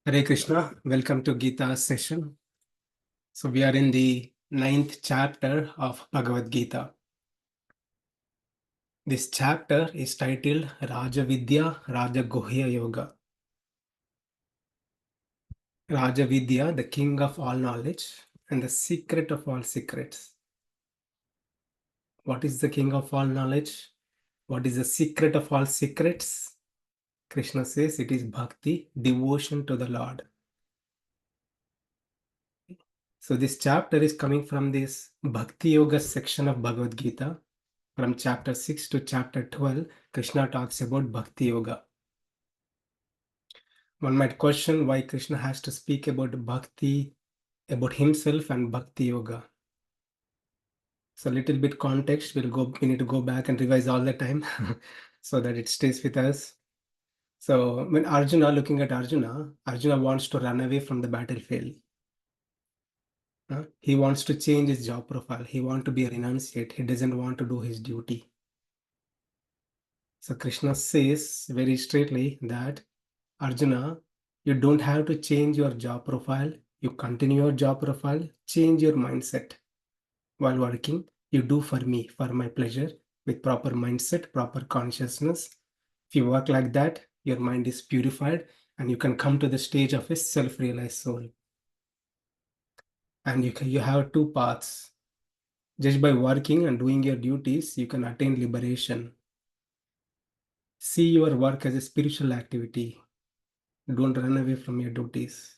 Hare Krishna, welcome to Gita session. So we are in the 9th chapter of Bhagavad Gita. This chapter is titled Raja Vidya Raja Guhya Yoga. Raja Vidya, the king of all knowledge and the secret of all secrets. What is the king of all knowledge? What is the secret of all secrets? Krishna says it is bhakti, devotion to the Lord. So this chapter is coming from this Bhakti Yoga section of Bhagavad Gita. From chapter 6 to chapter 12, Krishna talks about Bhakti Yoga. One might question why Krishna has to speak about Bhakti, about himself and Bhakti Yoga. So a little bit context, we need to go back and revise all the time so that it stays with us. So when looking at Arjuna wants to run away from the battlefield. He wants to change his job profile. He wants to be a renunciate. He doesn't want to do his duty. So Krishna says very straightly that Arjuna, you don't have to change your job profile. You continue your job profile, change your mindset while working. You do for me, for my pleasure, with proper mindset, proper consciousness. If you work like that, your mind is purified and you can come to the stage of a self-realized soul. And you have two paths. Just by working and doing your duties, you can attain liberation. See your work as a spiritual activity. Don't run away from your duties.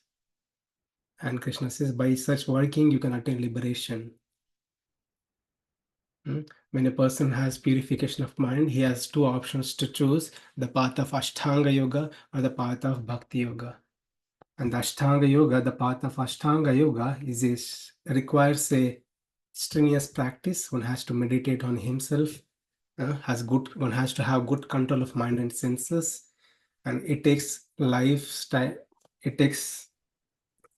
And Krishna says, by such working, you can attain liberation. When a person has purification of mind, he has two options to choose, the path of Ashtanga Yoga or the path of Bhakti Yoga. And the Ashtanga Yoga, the path of Ashtanga Yoga requires a strenuous practice. One has to meditate on himself, one has to have good control of mind and senses, and it takes lifestyle, it takes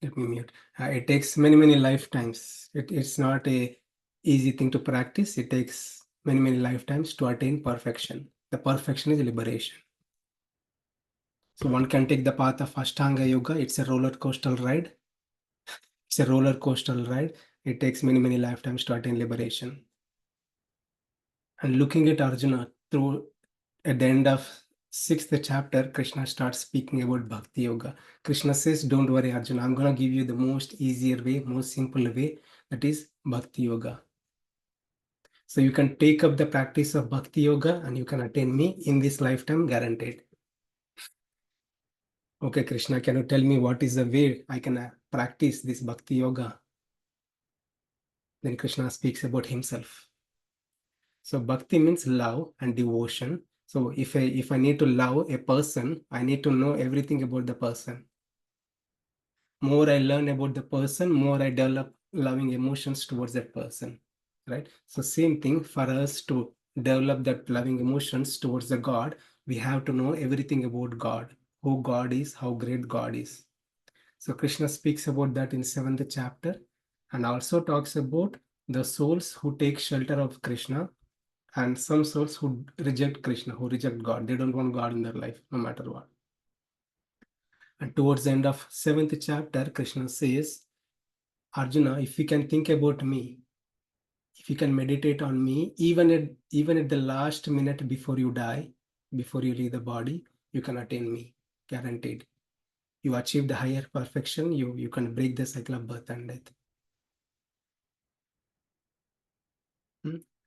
let me mute. It takes many lifetimes. It's not a easy thing to practice. It takes many lifetimes to attain perfection. The perfection is liberation. So one can take the path of Ashtanga Yoga. It's a roller coaster ride. It's a roller coaster ride. It takes many lifetimes to attain liberation. And looking at Arjuna through at the end of 6th chapter, Krishna starts speaking about Bhakti Yoga. Krishna says, don't worry, Arjuna, I'm going to give you the most easier way, most simple way, that is Bhakti Yoga. So you can take up the practice of Bhakti Yoga and you can attain me in this lifetime, guaranteed. Okay, Krishna, can you tell me what is the way I can practice this Bhakti Yoga? Then Krishna speaks about himself. So Bhakti means love and devotion. So if I need to love a person, I need to know everything about the person. More I learn about the person, more I develop loving emotions towards that person, right? So same thing for us to develop that loving emotions towards the God, we have to know everything about God, who God is, how great God is. So Krishna speaks about that in 7th chapter and also talks about the souls who take shelter of Krishna and some souls who reject Krishna, who reject God. They don't want God in their life, no matter what. And towards the end of 7th chapter, Krishna says, Arjuna, if you can think about me, if you can meditate on me, even at the last minute before you die, before you leave the body, you can attain me, guaranteed. You achieve the higher perfection, you can break the cycle of birth and death.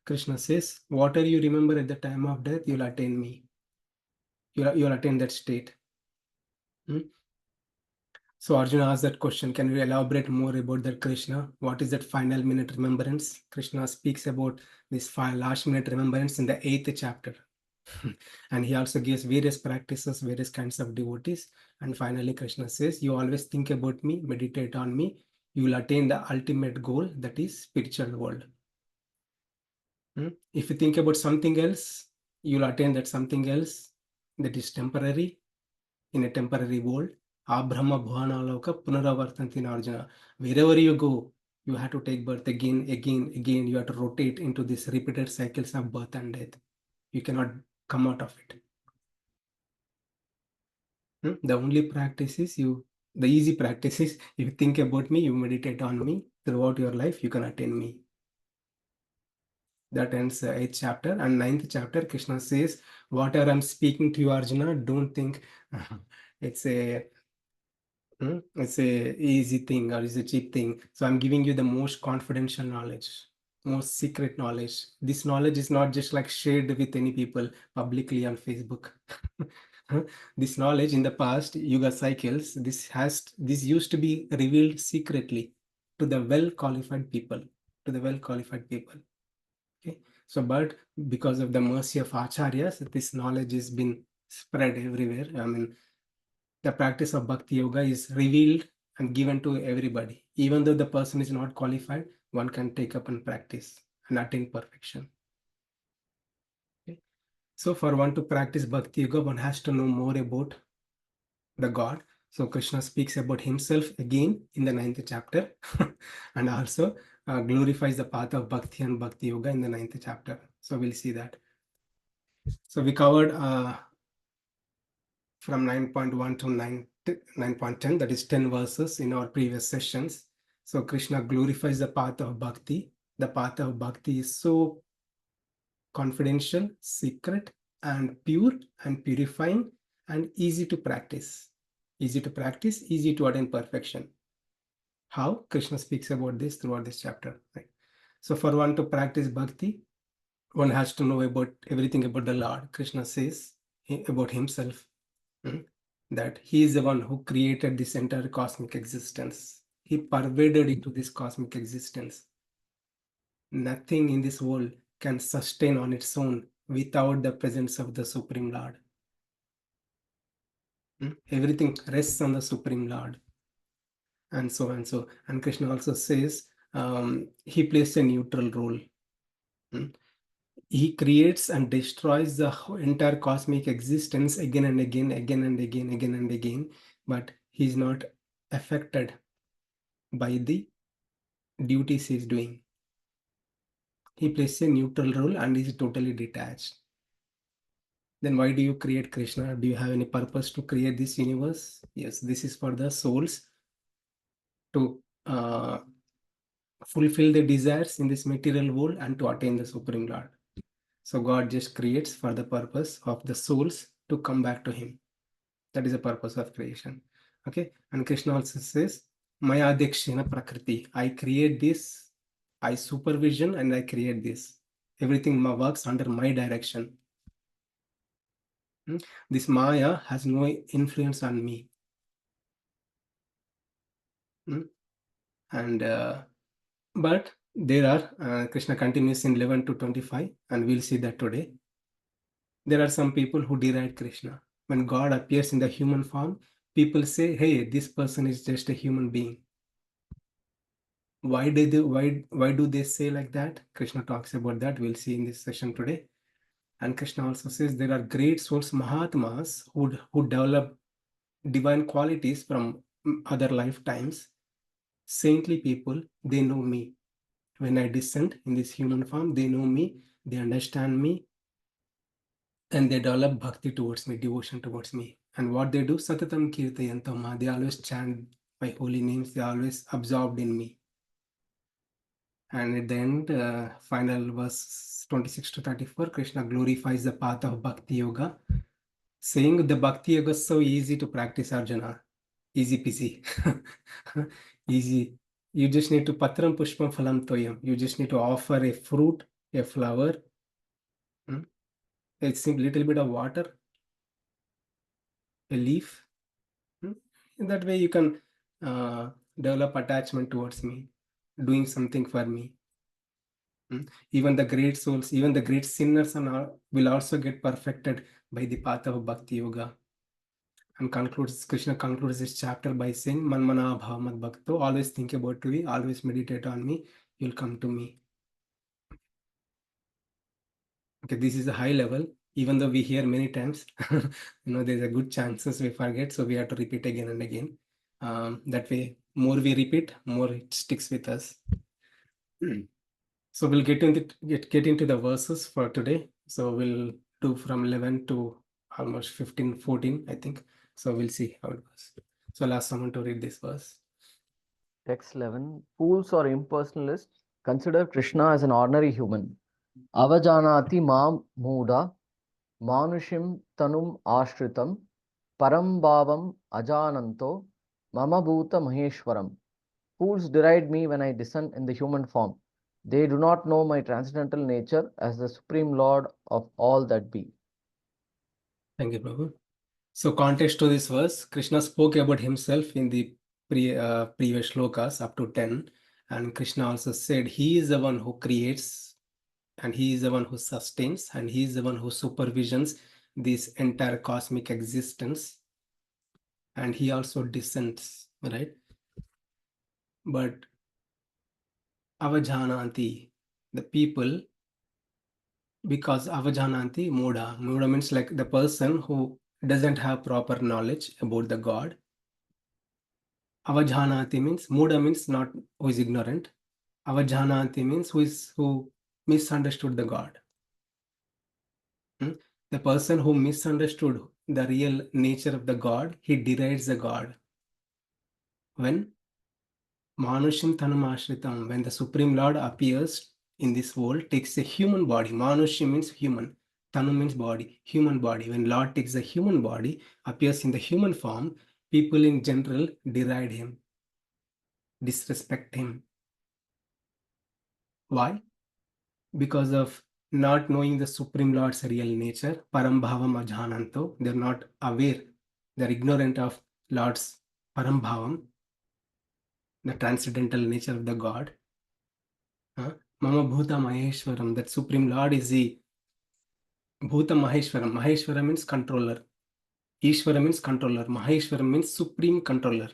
Krishna says, whatever you remember at the time of death, you'll attain me. You'll attain that state. So Arjuna asked that question, can you elaborate more about that, Krishna? What is that final minute remembrance? Krishna speaks about this last minute remembrance in the 8th chapter. And he also gives various practices, various kinds of devotees. And finally, Krishna says, you always think about me, meditate on me. You will attain the ultimate goal, that is spiritual world. If you think about something else, you'll attain that something else that is temporary in a temporary world. Abrahma Bhuvanaloka Punaravartanti Arjuna. Wherever you go, you have to take birth again. You have to rotate into these repeated cycles of birth and death. You cannot come out of it. The only practice is you The easy practice is, if you think about me, you meditate on me throughout your life, you can attain me. That ends the 8th chapter. And 9th chapter, Krishna says, whatever I'm speaking to you, Arjuna, don't think it's a it's a easy thing or it's a cheap thing. So I'm giving you the most confidential knowledge, most secret knowledge. This knowledge is not just like shared with any people publicly on Facebook. This knowledge in the past yuga cycles, this used to be revealed secretly to the well qualified people, to the well qualified people. Okay, so but because of the mercy of acharyas, this knowledge has been spread everywhere. I mean, the practice of bhakti yoga is revealed and given to everybody. Even though the person is not qualified, one can take up and practice and attain perfection. Okay. So for one to practice bhakti yoga, one has to know more about the God. So Krishna speaks about himself again in the 9th chapter and also glorifies the path of bhakti and bhakti yoga in the 9th chapter. So we'll see that. So we covered from 9.1 to 9.10, that is 10 verses in our previous sessions. So Krishna glorifies the path of bhakti. The path of bhakti is so confidential, secret, and pure and purifying and easy to practice. Easy to practice, easy to attain perfection. How? Krishna speaks about this throughout this chapter. Right? So for one to practice bhakti, one has to know about everything about the Lord. Krishna says about himself. That he is the one who created this entire cosmic existence. He pervaded into this cosmic existence. Nothing in this world can sustain on its own without the presence of the Supreme Lord. Everything rests on the Supreme Lord. And so and so. And Krishna also says he plays a neutral role. He creates and destroys the entire cosmic existence again and again, again and again, again and again, but he's not affected by the duties he's doing. He plays a neutral role and is totally detached. Then why do you create Krishna? Do you have any purpose to create this universe? Yes, this is for the souls to fulfill the desires in this material world and to attain the Supreme Lord. So God just creates for the purpose of the souls to come back to him. That is the purpose of creation. Okay, and Krishna also says, Maya Dekshina Prakriti. I create this, I supervision and I create this. Everything works under my direction. This Maya has no influence on me. And but there are, Krishna continues in 11 to 25, and we'll see that today. There are some people who deride Krishna. When God appears in the human form, people say, hey, this person is just a human being. Why do they say like that? Krishna talks about that. We'll see in this session today. And Krishna also says there are great souls, Mahatmas, who develop divine qualities from other lifetimes. Saintly people, they know me. When I descend in this human form, they know me, they understand me, and they develop bhakti towards me, devotion towards me. And what they do, Satatam Kirtayantama, they always chant my holy names, they are always absorbed in me. And at the end, final verse 26 to 34, Krishna glorifies the path of Bhakti Yoga, saying the Bhakti Yoga is so easy to practice, Arjuna. Easy peasy. Easy. You just need to patram pushpam phalam toyam. You just need to offer a fruit, a flower, it's a little bit of water, a leaf. In that way, you can develop attachment towards me, doing something for me. Even the great souls, even the great sinners will also get perfected by the path of Bhakti Yoga. And Krishna concludes this chapter by saying, Manmana Bhavamat Bhakto, always think about me, always meditate on me, you'll come to me. Okay, this is a high level, even though we hear many times, there's a good chances we forget, so we have to repeat again and again. That way, more we repeat, more it sticks with us. So we'll get into the verses for today. So we'll do from 11 to almost 15, 14, I think. So we'll see how it goes. So I'll ask someone to read this verse. Text 11. Fools or impersonalists consider Krishna as an ordinary human. Avajanati mam muda manushim tanum ashritam param bhavam ajananto mama bhuta maheshwaram. Fools deride me when I descend in the human form. They do not know my transcendental nature as the supreme lord of all that be. Thank you, Prabhu. So context to this verse, Krishna spoke about himself in the previous shlokas up to 10, and Krishna also said he is the one who creates, and he is the one who sustains, and he is the one who supervisions this entire cosmic existence, and he also descends, right? But avajananti, the people, because avajananti muda means like the person who doesn't have proper knowledge about the God. Avajanati means muda means not who is ignorant. Avajanati means who misunderstood the God. The person who misunderstood the real nature of the God, he derides the God. When Manushim Tanumashritam, when the Supreme Lord appears in this world, takes a human body. Manushim means human. Tanu means body, human body. When Lord takes a human body, appears in the human form, people in general deride him, disrespect him. Why? Because of not knowing the Supreme Lord's real nature, Parambhavam Ajhananto, they're not aware, they're ignorant of Lord's Parambhavam, the transcendental nature of the God. Mama Bhuta Maheshwaram, that Supreme Lord is the Bhuta Maheshwaram. Maheshwaram means controller. Ishvara means controller. Maheshwaram means supreme controller.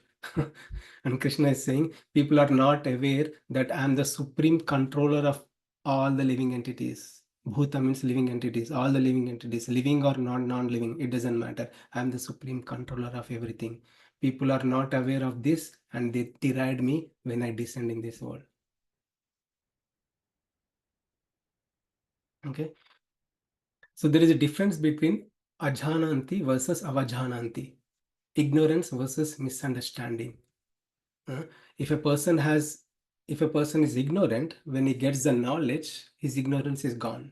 And Krishna is saying, people are not aware that I am the supreme controller of all the living entities. Bhuta means living entities, all the living entities, living or non-living, it doesn't matter. I am the supreme controller of everything. People are not aware of this and they deride me when I descend in this world. Okay. So there is a difference between ajhananti versus avajhananti. Ignorance versus misunderstanding. If a person is ignorant, when he gets the knowledge, his ignorance is gone.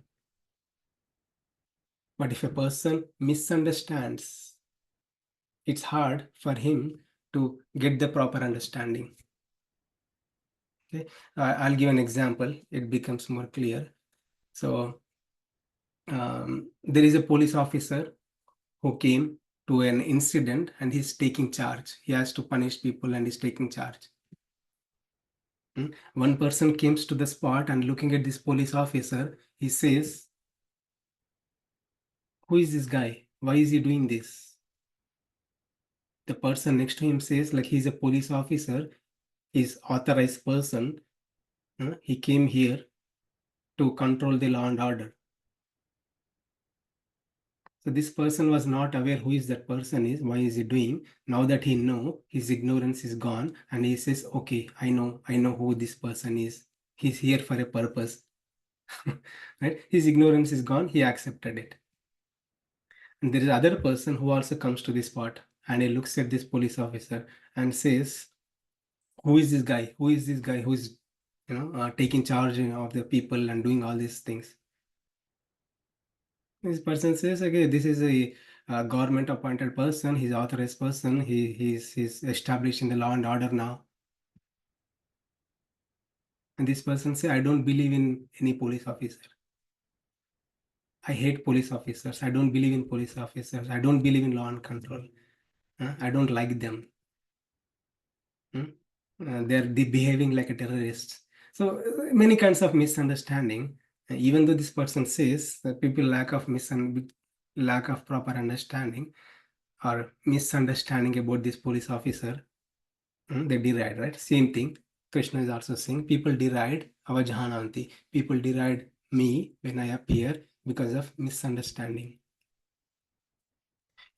But if a person misunderstands, it's hard for him to get the proper understanding. Okay, I'll give an example. It becomes more clear. So there is a police officer who came to an incident and he's taking charge. He has to punish people and he's taking charge. One person comes to the spot and looking at this police officer, he says, who is this guy? Why is he doing this? The person next to him says, like, he's a police officer, he's authorized person. He came here to control the law and order. So this person was not aware who is that person is, why is he doing. Now that he know, his ignorance is gone, and he says, okay, I know who this person is. He's here for a purpose. Right? His ignorance is gone, he accepted it. And there is other person who also comes to this spot and he looks at this police officer and says, who is this guy? Who is this guy who is, taking charge of the people and doing all these things? This person says, okay, this is a government appointed person, he's authorized person, he's establishing the law and order now. And this person say, I don't believe in any police officer. I hate police officers. I don't believe in police officers. I don't believe in law and control. I don't like them. They're behaving like a terrorist. So many kinds of misunderstanding. Even though this person says that people lack of proper understanding or misunderstanding about this police officer, they deride, right? Same thing. Krishna is also saying people deride avajahananti. People deride me when I appear because of misunderstanding.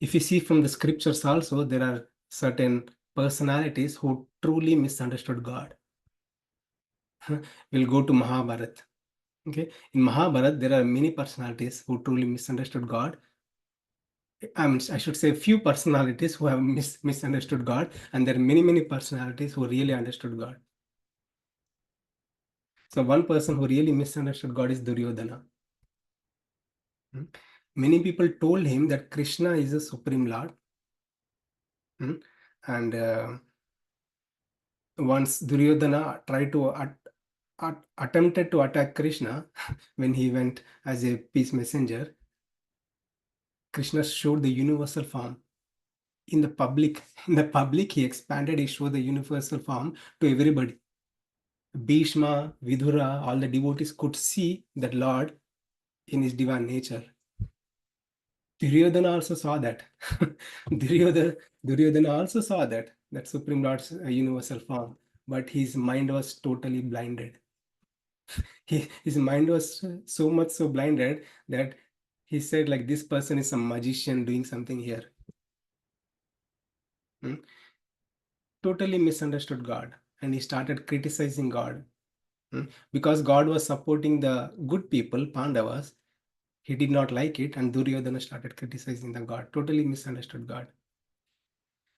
If you see from the scriptures also, there are certain personalities who truly misunderstood God. We'll go to Mahabharata. Okay, in Mahabharata, there are many personalities who truly misunderstood God. I should say few personalities who have misunderstood God, and there are many personalities who really understood God. So one person who really misunderstood God is Duryodhana. Hmm. Many people told him that Krishna is a supreme Lord. Hmm. And once Duryodhana tried to attempted to attack Krishna when he went as a peace messenger, Krishna showed the universal form in the public. In the public, he expanded, he showed the universal form to everybody. Bhishma, Vidura, all the devotees could see that Lord in his divine nature. Duryodhana also saw that. Duryodhana also saw that Supreme Lord's universal form, but his mind was totally blinded. His mind was so much so blinded that he said like this person is some magician doing something here. Hmm? Totally misunderstood God, and he started criticizing God. Because God was supporting the good people, Pandavas, he did not like it, and Duryodhana started criticizing the God, totally misunderstood God.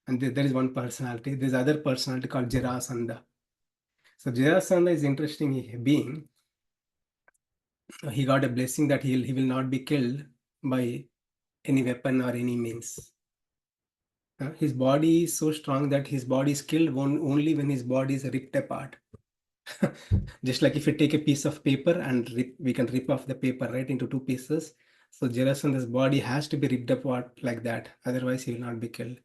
And there is one personality. There's other personality called Jarasandha. So Jarasandha is interesting being. He got a blessing that he will not be killed by any weapon or any means. His body is so strong that his body is killed only when his body is ripped apart. Just like if you take a piece of paper and we can rip off the paper right into two pieces. So Jarasandha's body has to be ripped apart like that. Otherwise, he will not be killed.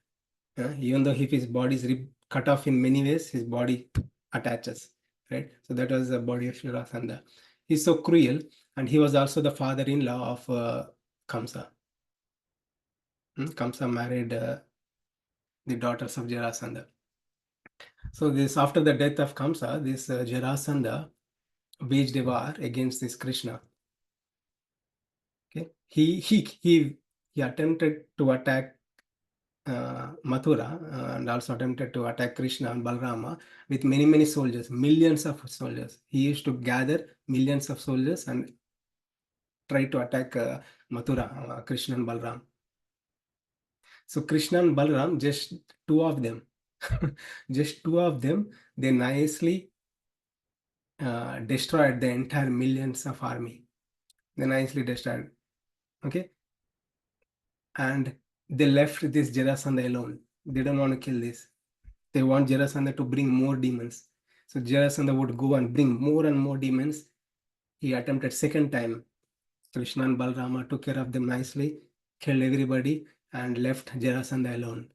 Even though if his body is cut off in many ways, his body attaches. Right. So that was the body of Jarasandha. He's so cruel, and he was also the father-in-law of Kamsa. Kamsa married the daughters of Jarasandha. So this after the death of Kamsa, this Jarasandha waged a war against this Krishna. Okay, he attempted to attack Mathura and also attempted to attack Krishna and Balrama with many soldiers, millions of soldiers. He used to gather millions of soldiers and try to attack Mathura, Krishna and Balram. So Krishna and Balram, just two of them, just two of them, they nicely destroyed the entire millions of army. They nicely destroyed. Okay, and they left this Jarasandha alone. They don't want to kill this. They want Jarasandha to bring more demons. So Jarasandha would go and bring more and more demons. He attempted second time. Krishna and Balrama took care of them nicely, killed everybody, and left Jarasandha alone.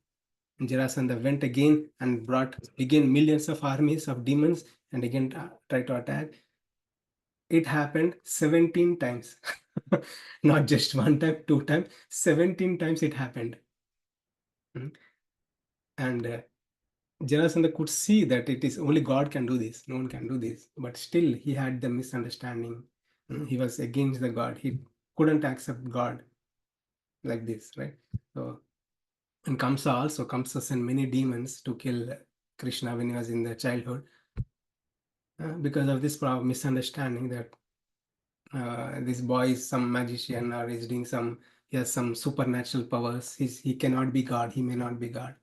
And Jarasandha went again and brought again millions of armies of demons and again tried to attack. It happened 17 times. Not just one time, two times, 17 times it happened. And Jarasandha could see that it is only God can do this, no one can do this. But still, he had the misunderstanding. He was against the God. He couldn't accept God like this, right? So, and Kamsa sent many demons to kill Krishna when he was in the childhood because of this misunderstanding that this boy is some magician or is doing he has some supernatural powers. He cannot be God. He may not be God.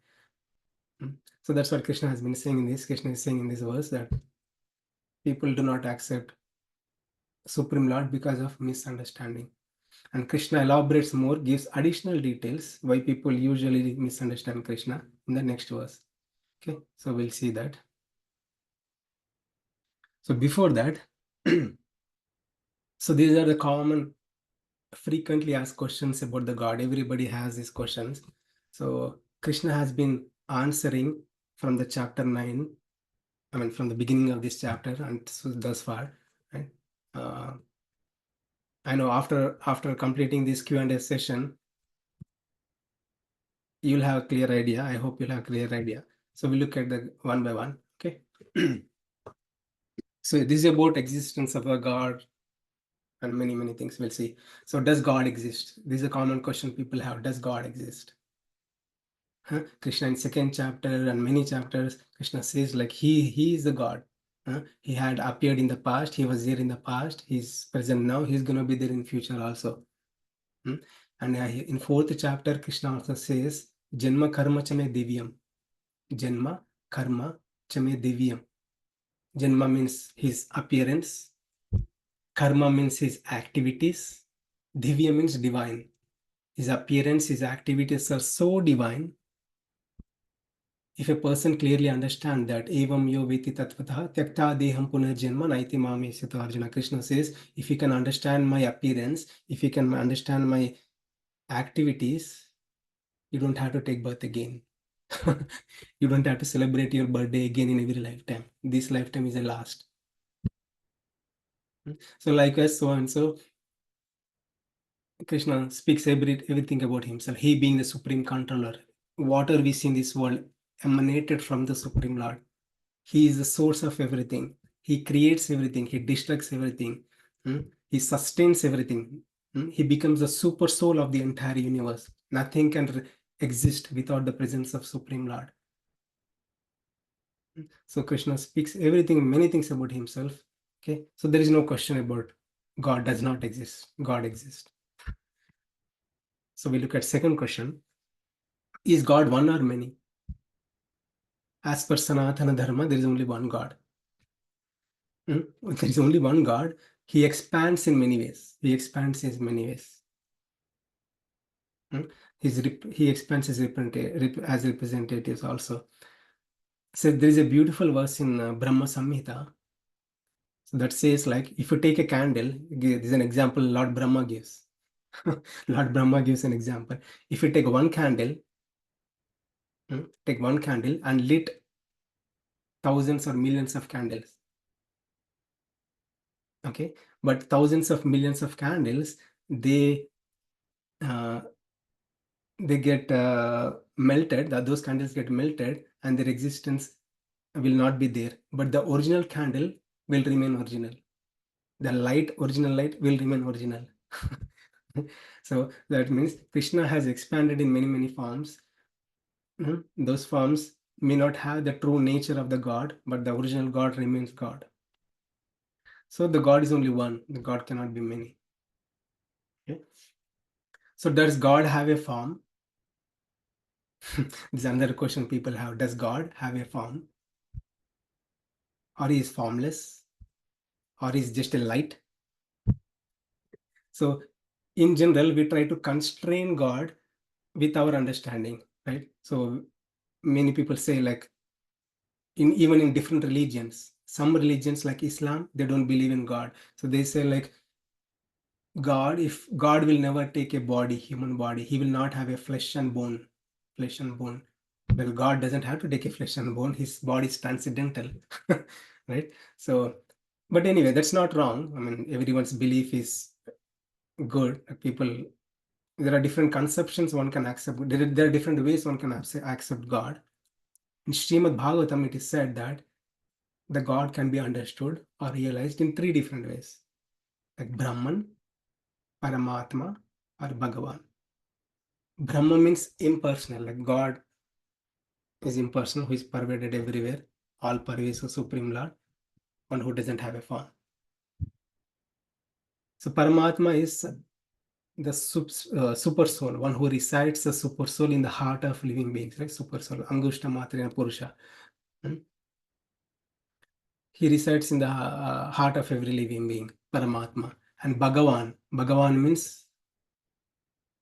So that's what Krishna has been saying in this. Krishna is saying in this verse that people do not accept Supreme Lord because of misunderstanding. And Krishna elaborates more, gives additional details why people usually misunderstand Krishna in the next verse. Okay, so we'll see that. So before that, so these are the common, frequently asked questions about the God. Everybody has these questions. So Krishna has been answering from the chapter 9, I mean, from the beginning of this chapter and so thus far, right? I know after completing this Q&A session, you'll have a clear idea. I hope you'll have a clear idea. So we look at the one by one. Okay. So this is about existence of a God and many things we'll see. So does God exist? This is a common question people have. Does God exist? Krishna in second chapter and many chapters, Krishna says like he is the God. He had appeared in the past. He was here in the past. He's present now. He's going to be there in future also. And in 4th chapter, Krishna also says, Janma karma chame divyam. Janma karma chame divyam. Janma means his appearance. Karma means his activities. Divya means divine. His appearance, his activities are so divine. If a person clearly understands that, evam yo veti tatvatah tyakta deham punarjanma naiti mamesyato Arjuna, Krishna says, if you can understand my appearance, if you can understand my activities, you don't have to take birth again. You don't have to celebrate your birthday again in every lifetime. This lifetime is the last. So likewise, so and so, Krishna speaks everything about himself. He being the supreme controller. Whatever we see in this world emanated from the Supreme Lord. He is the source of everything. He creates everything. He destructs everything. He sustains everything. He becomes the super soul of the entire universe. Nothing can exist without the presence of Supreme Lord. So Krishna speaks everything, many things about himself. Okay, so there is no question about God does not exist. God exists. So we look at second question: is God one or many? As per Sanatana Dharma, there is only one God. There is only one God. He expands in many ways. He expands in many ways. He expands as representatives also. So there is a beautiful verse in Brahma Samhita. So that says, like, if you take a candle, this is an example Lord Brahma gives. Lord Brahma gives an example. If you take one candle, and lit thousands or millions of candles. Okay, but thousands of millions of candles, they get melted, those candles get melted, and their existence will not be there. But the original candle will remain original. The original light will remain original. So that means Krishna has expanded in many, many forms. Those forms may not have the true nature of the God, but the original God remains God. So the God is only one. The God cannot be many. Okay? So does God have a form? This is another question people have. Does God have a form? Or he is formless? Or he is just a light? So in general, we try to constrain God with our understanding, right? So many people say, like, even in different religions, some religions like Islam, they don't believe in God. So they say, like, if God will never take a body, human body, he will not have a flesh and bone. Well, God doesn't have to take a flesh and bone. His body is transcendental, right? So, but anyway, that's not wrong. I mean, everyone's belief is good. There are different conceptions one can accept. There are different ways one can accept God. In Srimad Bhagavatam, it is said that the God can be understood or realized in 3 different ways, like Brahman, Paramatma, or Bhagavan. Brahma means impersonal, like God is impersonal, who is pervaded everywhere, all pervasive Supreme Lord, one who doesn't have a form. So Paramatma is the super soul, one who resides the super soul in the heart of living beings, right? Super soul, Angushta Matrina Purusha. He resides in the heart of every living being, Paramatma. And Bhagavan means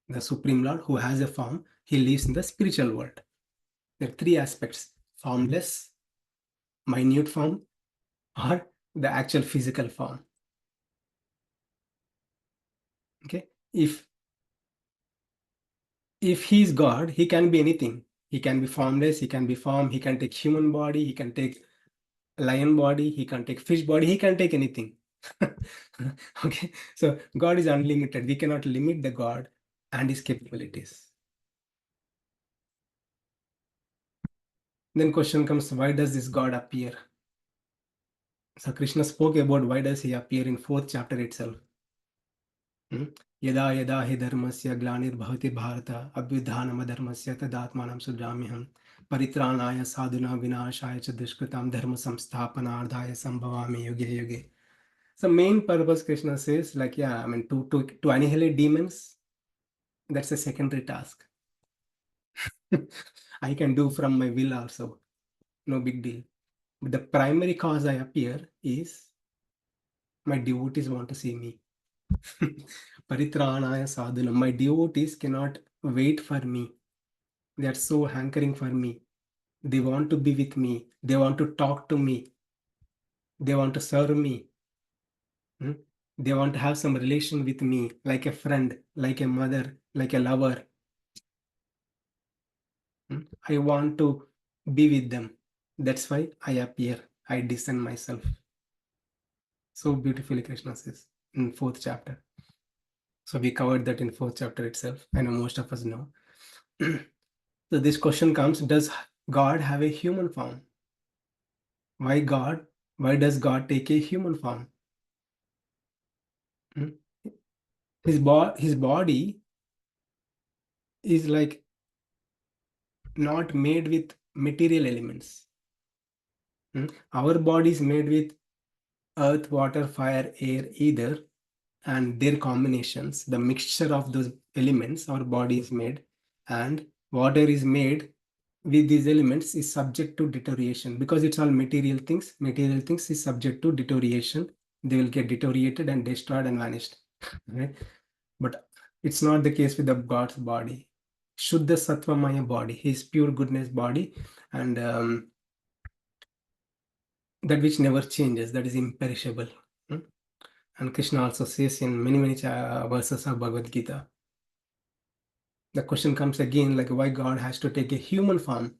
the Supreme Lord who has a form. He lives in the spiritual world. There are 3 aspects: formless, minute form, or the actual physical form. Okay, if he is God, he can be anything. He can be formless, he can be form, he can take human body, he can take lion body, he can take fish body, he can take anything. Okay, so God is unlimited. We cannot limit the God and his capabilities. Then question comes, why does this God appear? So Krishna spoke about why does he appear in 4th chapter itself. Yada yada hi dharmasya glanirбhavati bharata abhyudhanam adharmasya tadatmanam sujamiham paritranaya sadhuna vinashaya cha dushkritam dharma samsthapanardhaya sambhavami yuge yuge. So main purpose, Krishna says, like, yeah, I mean, to annihilate demons, That's a secondary task. I can do from my will also, no big deal. But the primary cause I appear is my devotees want to see me. Paritranaya sadhunam. My devotees cannot wait for me. They are so hankering for me. They want to be with me. They want to talk to me. They want to serve me. Hmm? They want to have some relation with me, like a friend, like a mother, like a lover. I want to be with them. That's why I appear. I descend myself. So beautifully Krishna says in 4th chapter. So we covered that in 4th chapter itself. I know most of us know. So this question comes, does God have a human form? Why God? Why does God take a human form? Hmm? His body is like not made with material elements. Our body is made with earth, water, fire, air, either, and their combinations, the mixture of those elements, our body is made, and water is made with these elements is subject to deterioration because it's all material things. Material things is subject to deterioration. They will get deteriorated and destroyed and vanished. Right? But it's not the case with the God's body. Shuddha Sattva Maya body, his pure goodness body, and that which never changes, that is imperishable. And Krishna also says in many verses of Bhagavad Gita. The question comes again, like why God has to take a human form.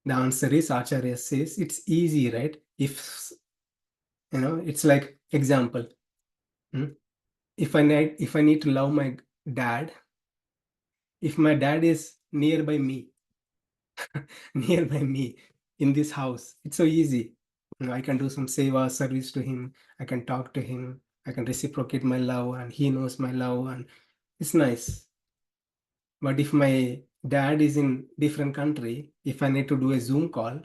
The answer is, Acharya says, it's easy, right? If, it's like example. If I need to love my dad, if my dad is nearby me, nearby me in this house, it's so easy. I can do some seva service to him. I can talk to him. I can reciprocate my love, and he knows my love, and it's nice. But if my dad is in different country, if I need to do a Zoom call,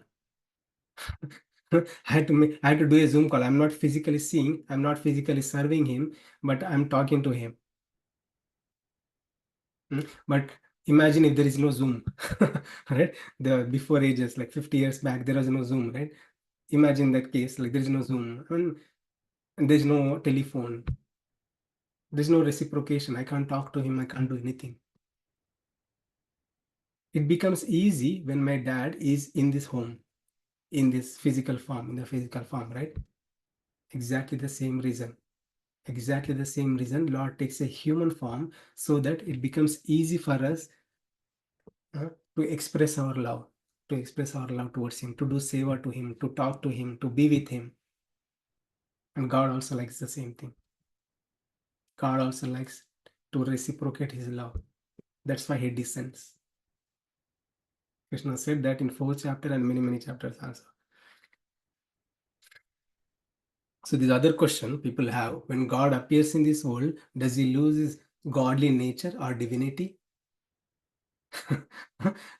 I had to do a Zoom call. I'm not physically seeing, I'm not physically serving him, but I'm talking to him. But imagine if there is no Zoom, right? The before ages, like 50 years back, there was no Zoom, right? Imagine that case, like there is no Zoom, and there's no telephone, there's no reciprocation. I can't talk to him, I can't do anything. It becomes easy when my dad is in this home, in this physical form, in the physical form, right? Exactly the same reason. Exactly the same reason Lord takes a human form so that it becomes easy for us to express our love, to express our love towards Him, to do seva to Him, to talk to Him, to be with Him. And God also likes the same thing. God also likes to reciprocate His love. That's why He descends. Krishna said that in 4th chapter and many chapters also. So this other question people have, when God appears in this world, does He lose His godly nature or divinity?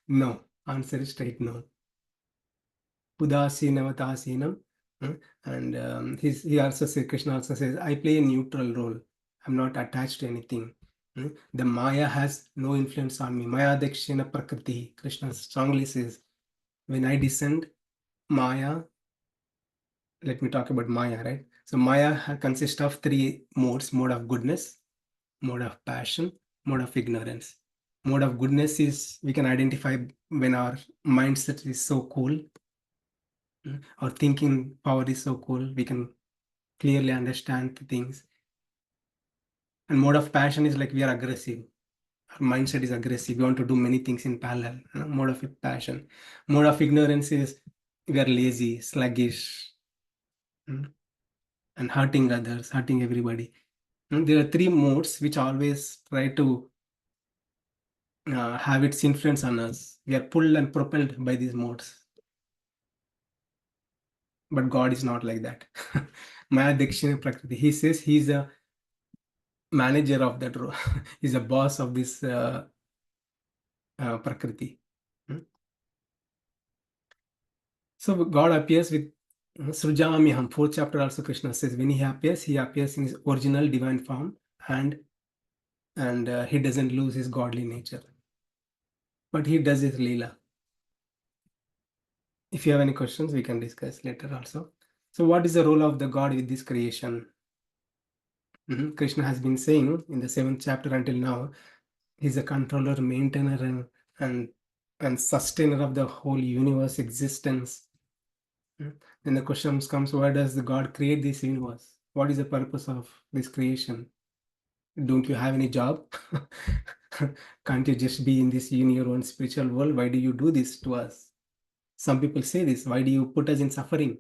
No. Answer is straight no. Udasinavatasinam. And he also says, Krishna also says, I play a neutral role. I'm not attached to anything. The Maya has no influence on me. Maya Dakshina Prakriti. Krishna strongly says, when I descend, Maya, let me talk about Maya, right? So Maya consists of 3 modes: mode of goodness, mode of passion, mode of ignorance. Mode of goodness is we can identify when our mindset is so cool, our thinking power is so cool, we can clearly understand the things. And mode of passion is like we are aggressive. Our mindset is aggressive. We want to do many things in parallel. Mode of passion. Mode of ignorance is we are lazy, sluggish, and hurting others, hurting everybody. There are 3 modes which always try to have its influence on us. We are pulled and propelled by these modes. But God is not like that. Maya Dakshina Prakriti. He says he's a manager of that role. He's a boss of this Prakriti. So God appears with Srujamiham. 4th chapter also Krishna says when he appears in his original divine form and he doesn't lose his godly nature, but he does his Leela. If you have any questions, we can discuss later also. So what is the role of the God with this creation? Krishna has been saying in the 7th chapter until now, he's a controller, maintainer, and sustainer of the whole universe existence. Then the question comes, why does the God create this universe? What is the purpose of this creation? Don't you have any job? Can't you just be in this your own spiritual world? Why do you do this to us? Some people say this, why do you put us in suffering?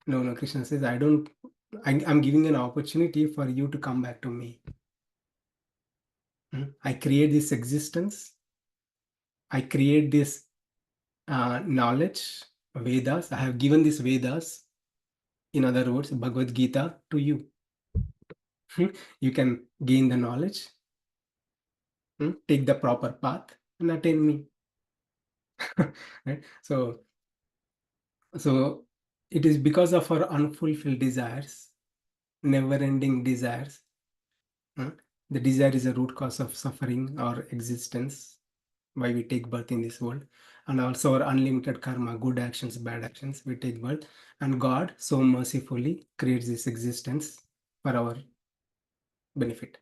No, Krishna says, I'm giving an opportunity for you to come back to me. I create this existence. I create this knowledge, Vedas. I have given this Vedas, in other words, Bhagavad Gita, to you. You can gain the knowledge, take the proper path, and attain me. Right? So it is because of our unfulfilled desires, never-ending desires. The desire is a root cause of suffering or existence, why we take birth in this world, and also our unlimited karma, good actions, bad actions, we take birth, and God so mercifully creates this existence for our benefit.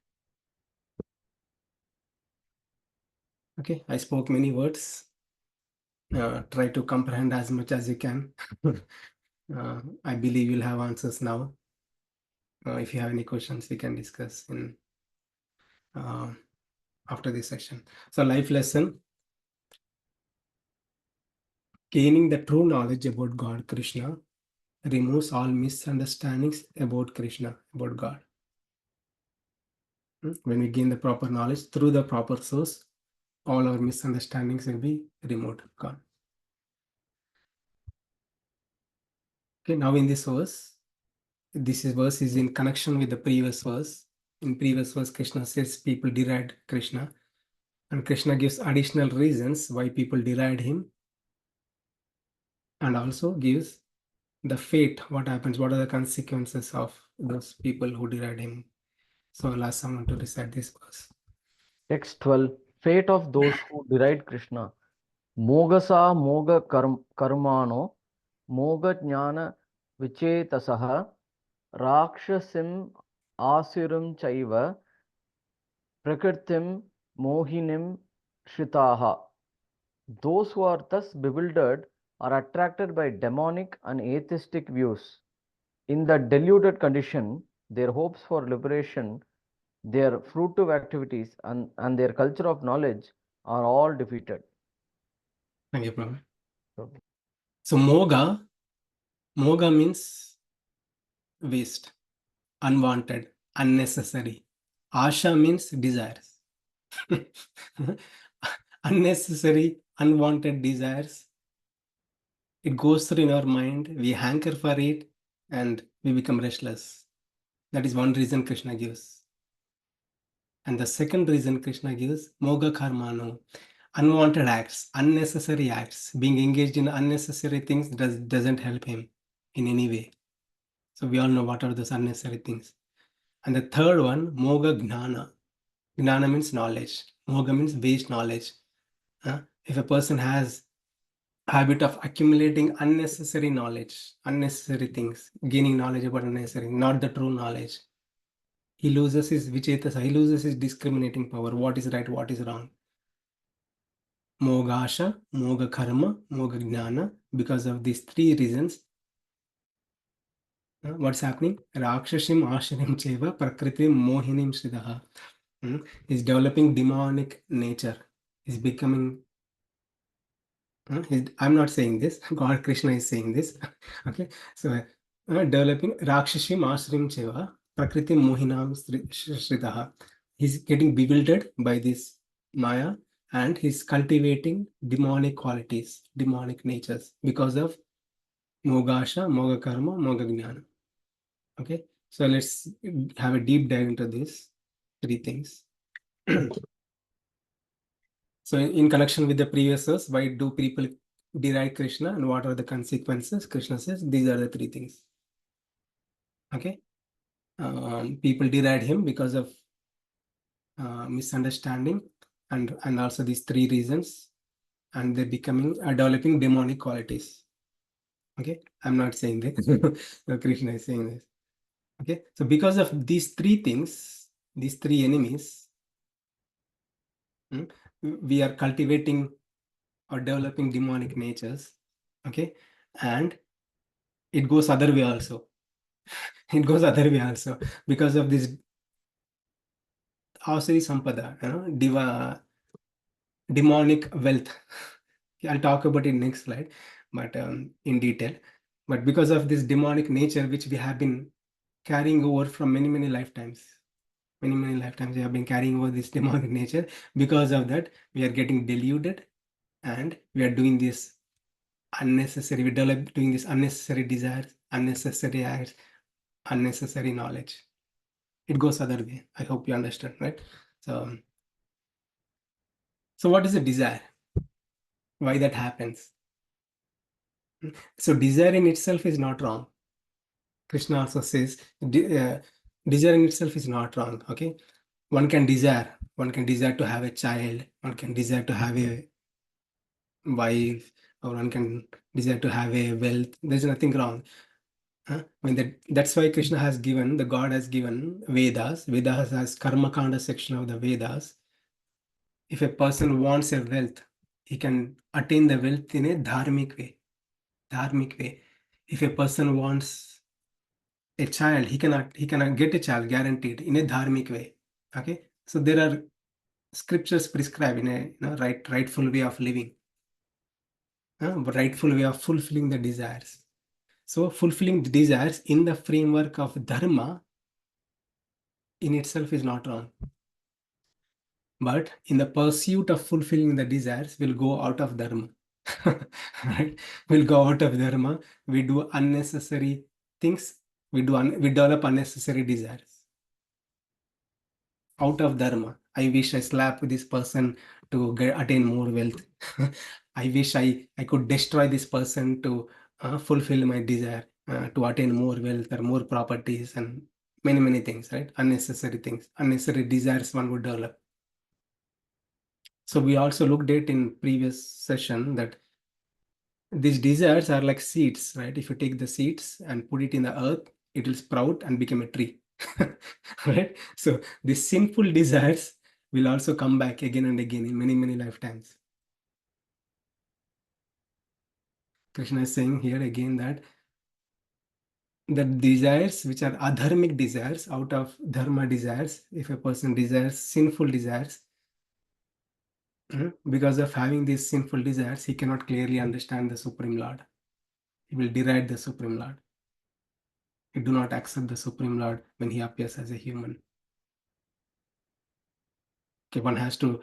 Okay, I spoke many words. Try to comprehend as much as you can. I believe you'll have answers now. If you have any questions, we can discuss in after this session. So life lesson: gaining the true knowledge about God, Krishna, removes all misunderstandings about Krishna, about God. When we gain the proper knowledge through the proper source, all our misunderstandings will be removed, gone. Okay, now in this verse is in connection with the previous verse. In previous verse, Krishna says people deride Krishna, and Krishna gives additional reasons why people deride him, and also gives the fate, what happens, what are the consequences of those people who deride him. So I'll ask someone to recite this verse. Text 12. Fate of those who deride Krishna. Mogasa moga karmano moga jnana vichetasaha rakshasim asirum chaiva prakritim mohinim shritaha. Those who are thus bewildered are attracted by demonic and atheistic views. In the deluded condition, their hopes for liberation, their fruitive activities, and their culture of knowledge are all defeated. Thank you, Prabhu. Okay. So moga means waste, unwanted, unnecessary. Asha means desires. Unnecessary, unwanted desires. It goes through in our mind, we hanker for it, and we become restless. That is one reason Krishna gives. And the second reason Krishna gives, moga karmano, unwanted acts, unnecessary acts. Being engaged in unnecessary things doesn't help him in any way. So we all know what are those unnecessary things. And the third one, moga gnana. Gnana means knowledge. Moga means waste knowledge. If a person has habit of accumulating unnecessary knowledge, unnecessary things, gaining knowledge about unnecessary, not the true knowledge, he loses his vichetasa, he loses his discriminating power, what is right, what is wrong. Mogasha, moga karma, moga gnana. Because of these three reasons, what's happening? Rakshashim asharim cheva prakritim mohinim shridaha. He's developing demonic nature. He's becoming I'm not saying this. God Krishna is saying this. Okay, so developing Rakshashim Ashrim Cheva Prakriti Mohinam Shritaha. He's getting bewildered by this Maya, and he's cultivating demonic qualities, demonic natures because of Mogasha, Moga Karma, Moga Jnana. Okay, so let's have a deep dive into these three things. So in connection with the previous verse, why do people deride Krishna and what are the consequences? Krishna says these are the three things. Okay. people deride him because of misunderstanding, and also these three reasons, and they're becoming developing demonic qualities. Okay, I'm not saying this. No, Krishna is saying this. Okay, so because of these three things, these three enemies, we are cultivating or developing demonic natures. Okay, and it goes other way also. It goes other way also because of this Asari Sampada, demonic wealth. I'll talk about it next slide, but in detail. But because of this demonic nature, which we have been carrying over from many lifetimes, many lifetimes we have been carrying over this demonic nature. Because of that, we are getting deluded, and we are doing this unnecessary. We develop doing this unnecessary desires, unnecessary acts, unnecessary knowledge. It goes other way. I hope you understand, right? So what is a desire? Why that happens? So desire in itself is not wrong. Krishna also says desire in itself is not wrong. Okay, one can desire to have a child, one can desire to have a wife, or one can desire to have a wealth. There's nothing wrong. When that's why Krishna has given, the God has given Vedas. Vedas has Karma Kanda section of the Vedas. If a person wants a wealth, he can attain the wealth in a dharmic way. Dharmic way. If a person wants a child, he cannot get a child guaranteed in a dharmic way. Okay, so there are scriptures prescribe in a rightful way of living, rightful way of fulfilling the desires. So fulfilling the desires in the framework of dharma in itself is not wrong. But in the pursuit of fulfilling the desires, we'll go out of dharma. Right? We'll go out of dharma. We do unnecessary things. We develop unnecessary desires. Out of dharma. I wish I slap this person to attain more wealth. I wish I could destroy this person to fulfill my desire, to attain more wealth or more properties and many things, right? Unnecessary things, unnecessary desires one would develop. So we also looked at in previous session that these desires are like seeds, right? If you take the seeds and put it in the earth, it will sprout and become a tree. Right? So these sinful desires will also come back again and again in many lifetimes. Krishna is saying here again that the desires which are adharmic desires, out of dharma desires, if a person desires sinful desires, because of having these sinful desires, he cannot clearly understand the Supreme Lord. He will deride the Supreme Lord. He do not accept the Supreme Lord when he appears as a human. Okay, one has to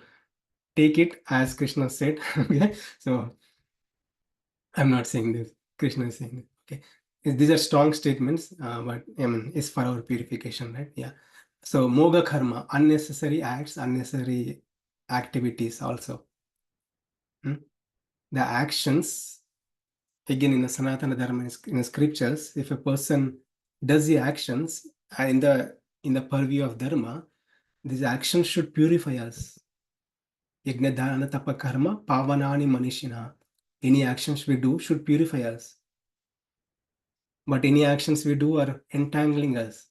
take it as Krishna said. Okay, so I'm not saying this. Krishna is saying this. Okay, these are strong statements, but I mean, it's for our purification, right? Yeah. So moga karma, unnecessary acts, unnecessary activities also. The actions, again in the Sanatana Dharma, in the scriptures, if a person does the actions in the purview of Dharma, these actions should purify us. Yajna dana tapa karma pavanani manishina. Any actions we do should purify us. But any actions we do are entangling us.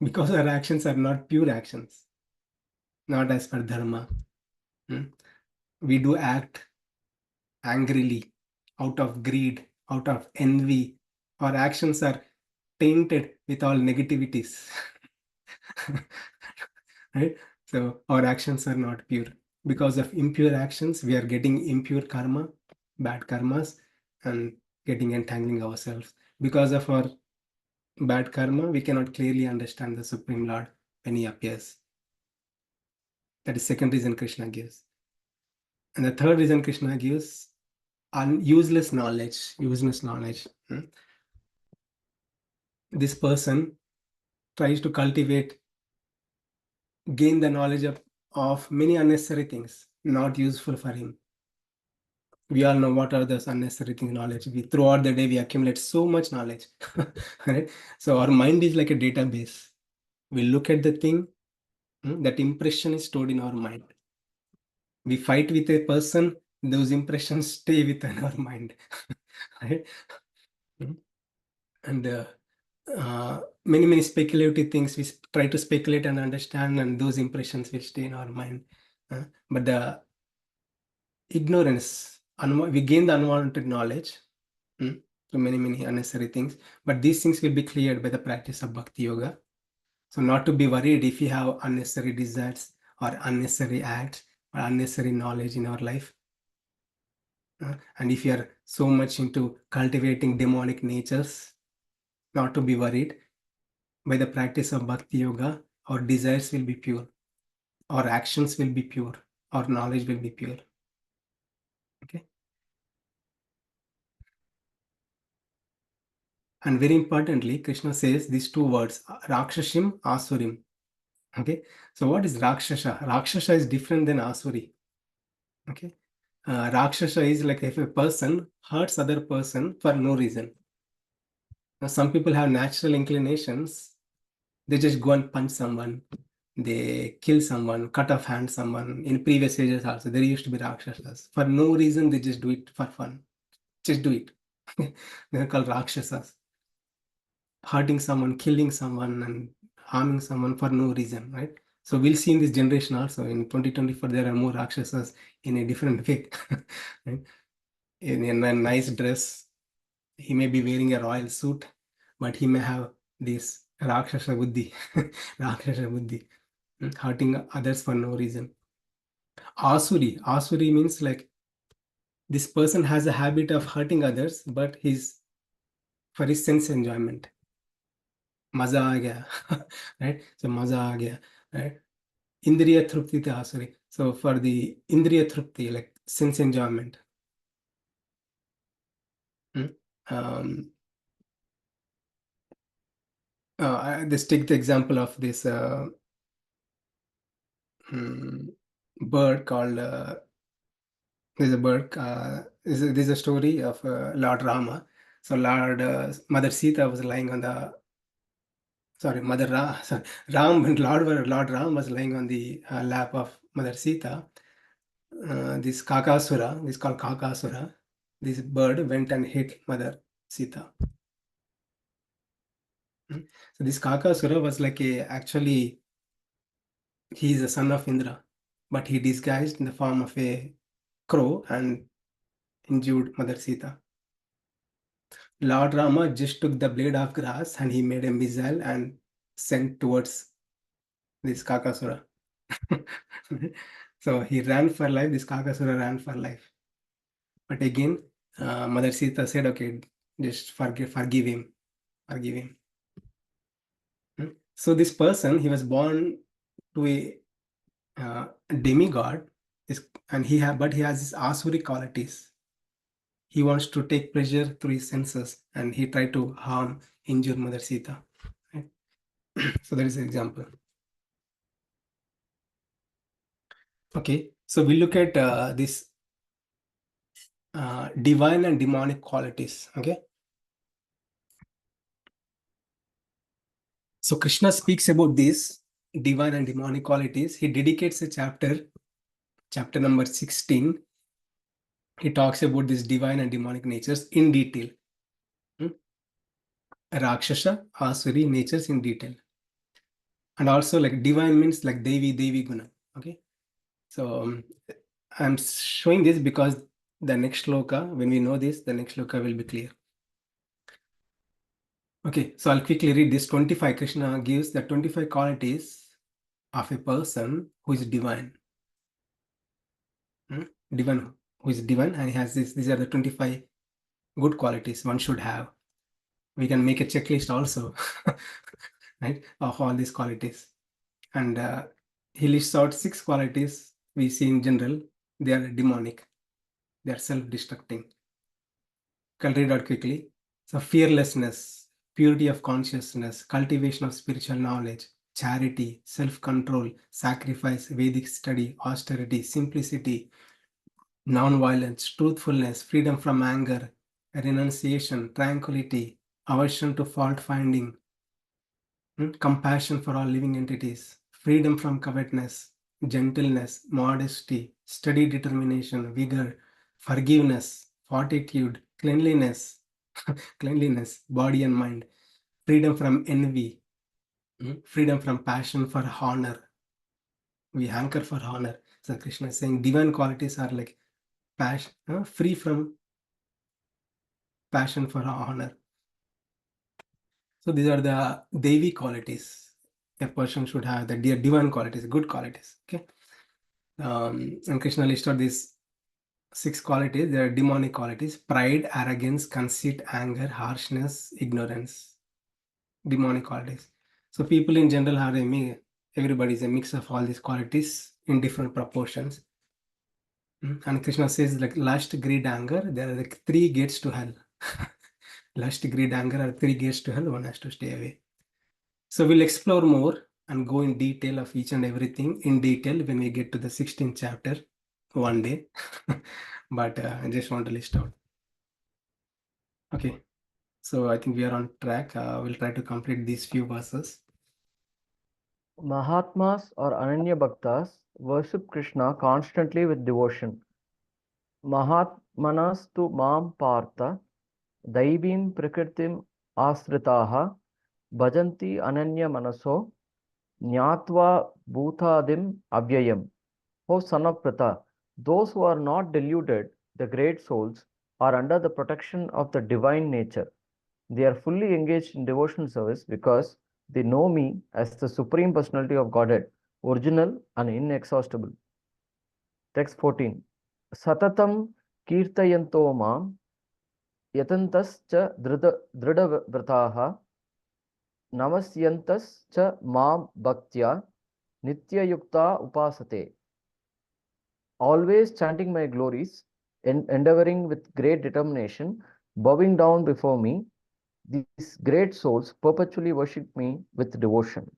Because our actions are not pure actions, not as per Dharma. We do act angrily, out of greed, out of envy. Our actions are tainted with all negativities. Right? So our actions are not pure. Because of impure actions, we are getting impure karma, bad karmas, and getting entangling ourselves. Because of our bad karma, we cannot clearly understand the Supreme Lord when he appears. That is second reason Krishna gives. And the third reason Krishna gives, useless knowledge. Useless knowledge. This person tries to gain the knowledge of many unnecessary things, not useful for him. We all know what are those unnecessary things, knowledge. Throughout the day, we accumulate so much knowledge. Right? So our mind is like a database. We look at the thing, that impression is stored in our mind. We fight with a person, those impressions stay within our mind. Right? And many speculative things we try to speculate and understand, and those impressions will stay in our mind. But the ignorance, we gain the unwanted knowledge through many unnecessary things, but these things will be cleared by the practice of bhakti yoga. So not to be worried if you have unnecessary desires or unnecessary acts or unnecessary knowledge in our life. And if you are so much into cultivating demonic natures, not to be worried. By the practice of bhakti yoga, our desires will be pure, our actions will be pure, our knowledge will be pure. Okay. And very importantly, Krishna says these two words, Rakshashim, Asurim. Okay. So what is Rakshasha? Rakshasha is different than Asuri. Okay. Rakshasha is like if a person hurts other person for no reason. Now, some people have natural inclinations. They just go and punch someone. They kill someone, cut off hand someone. In previous ages also, there used to be Rakshasas. For no reason, they just do it for fun. Just do it. They're called Rakshasas. Hurting someone, killing someone, and harming someone for no reason, right? So we'll see in this generation also. In 2024, there are more Rakshasas in a different way. Right? In a nice dress, he may be wearing a royal suit, but he may have this Rakshasa Buddhi, Rakshasa Buddhi, hurting others for no reason. Asuri means like this person has a habit of hurting others, but he's for his sense enjoyment. Maza aa gaya, right? So maza aa gaya, right? Indriya Trupti the Asuri. So for the Indriya Trupti, like sense enjoyment. Um, let's take the example of this bird called there's a bird there's a story of Lord Rama. So Mother Sita was lying on the Ram and Lord Ram was lying on the lap of Mother Sita. This Kakasura, this called Kakasura, this bird went and hit Mother Sita. So this Kakasura was like actually he is a son of Indra, but he disguised in the form of a crow and injured Mother Sita. Lord Rama just took the blade of grass and he made a missile and sent towards this Kakasura. So he ran for life, this Kakasura ran for life. But again, Mother Sita said, okay, just forgive him. Forgive him. So this person, he was born to a demigod, but he has these Asuri qualities. He wants to take pleasure through his senses, and he tried to harm, injure Mother Sita. Right? So that is an example. Okay, so we look at this divine and demonic qualities. Okay, so Krishna speaks about these divine and demonic qualities. He dedicates a chapter number 16. He talks about these divine and demonic natures in detail. Rakshasa, Asuri natures in detail. And also like divine means like Devi Guna. Okay, so I'm showing this because the next shloka, when we know this, the next shloka will be clear. Okay, so I'll quickly read this 25. Krishna gives the 25 qualities of a person who is divine. Divine, who is divine, and he has this. These are the 25 good qualities one should have. We can make a checklist also, right, of all these qualities. And he lists out 6 qualities we see in general. They are demonic. They are self-destructing. I'll read out quickly. So fearlessness, purity of consciousness, cultivation of spiritual knowledge, charity, self-control, sacrifice, Vedic study, austerity, simplicity, non-violence, truthfulness, freedom from anger, renunciation, tranquility, aversion to fault finding, compassion for all living entities, freedom from covetousness, gentleness, modesty, steady determination, vigor, forgiveness, fortitude, cleanliness, cleanliness, body and mind, freedom from envy, freedom from passion for honor. We hanker for honor. So Krishna is saying divine qualities are like passion, free from passion for honor. So these are the Devi qualities. A person should have the divine qualities, good qualities. Okay. And Krishna listed these 6 qualities. They are demonic qualities: pride, arrogance, conceit, anger, harshness, ignorance. Demonic qualities. So people in general have everybody is a mix of all these qualities in different proportions. And Krishna says like lust, greed, anger, there are like 3 gates to hell. Lust, greed, anger are 3 gates to hell. One has to stay away. So we'll explore more and go in detail of each and everything in detail when we get to the 16th chapter one day. But I just want to list out. Okay. So I think we are on track. We'll try to complete these few verses. Mahatmas or Ananya Bhaktas worship Krishna constantly with devotion. Mahatmanas tu mam partha daivim prakritim asritaha bhajanti ananya manaso nyatva bhutadim avyayam. O son of Pritha, those who are not deluded, the great souls, are under the protection of the divine nature. They are fully engaged in devotional service because they know me as the Supreme Personality of Godhead, original and inexhaustible. Text 14. Satatam kirtayanto mam yatantascha drida namasyantascha mam bhaktya nityayukta upasate. Always chanting my glories, endeavoring with great determination, bowing down before me, these great souls perpetually worship me with devotion.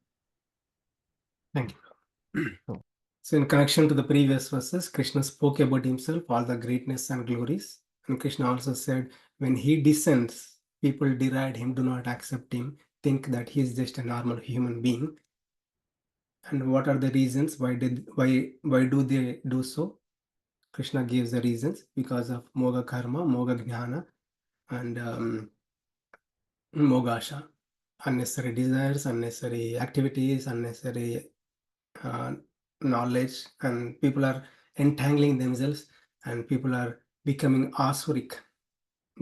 Thank you. So in connection to the previous verses, Krishna spoke about himself, all the greatness and glories. And Krishna also said, when he descends, people deride him, do not accept him, think that he is just a normal human being. And what are the reasons? Why do they do so? Krishna gives the reasons: because of moga karma, moga jnana, and mogasha, unnecessary desires, unnecessary activities, unnecessary knowledge, and people are entangling themselves, and people are becoming asuric,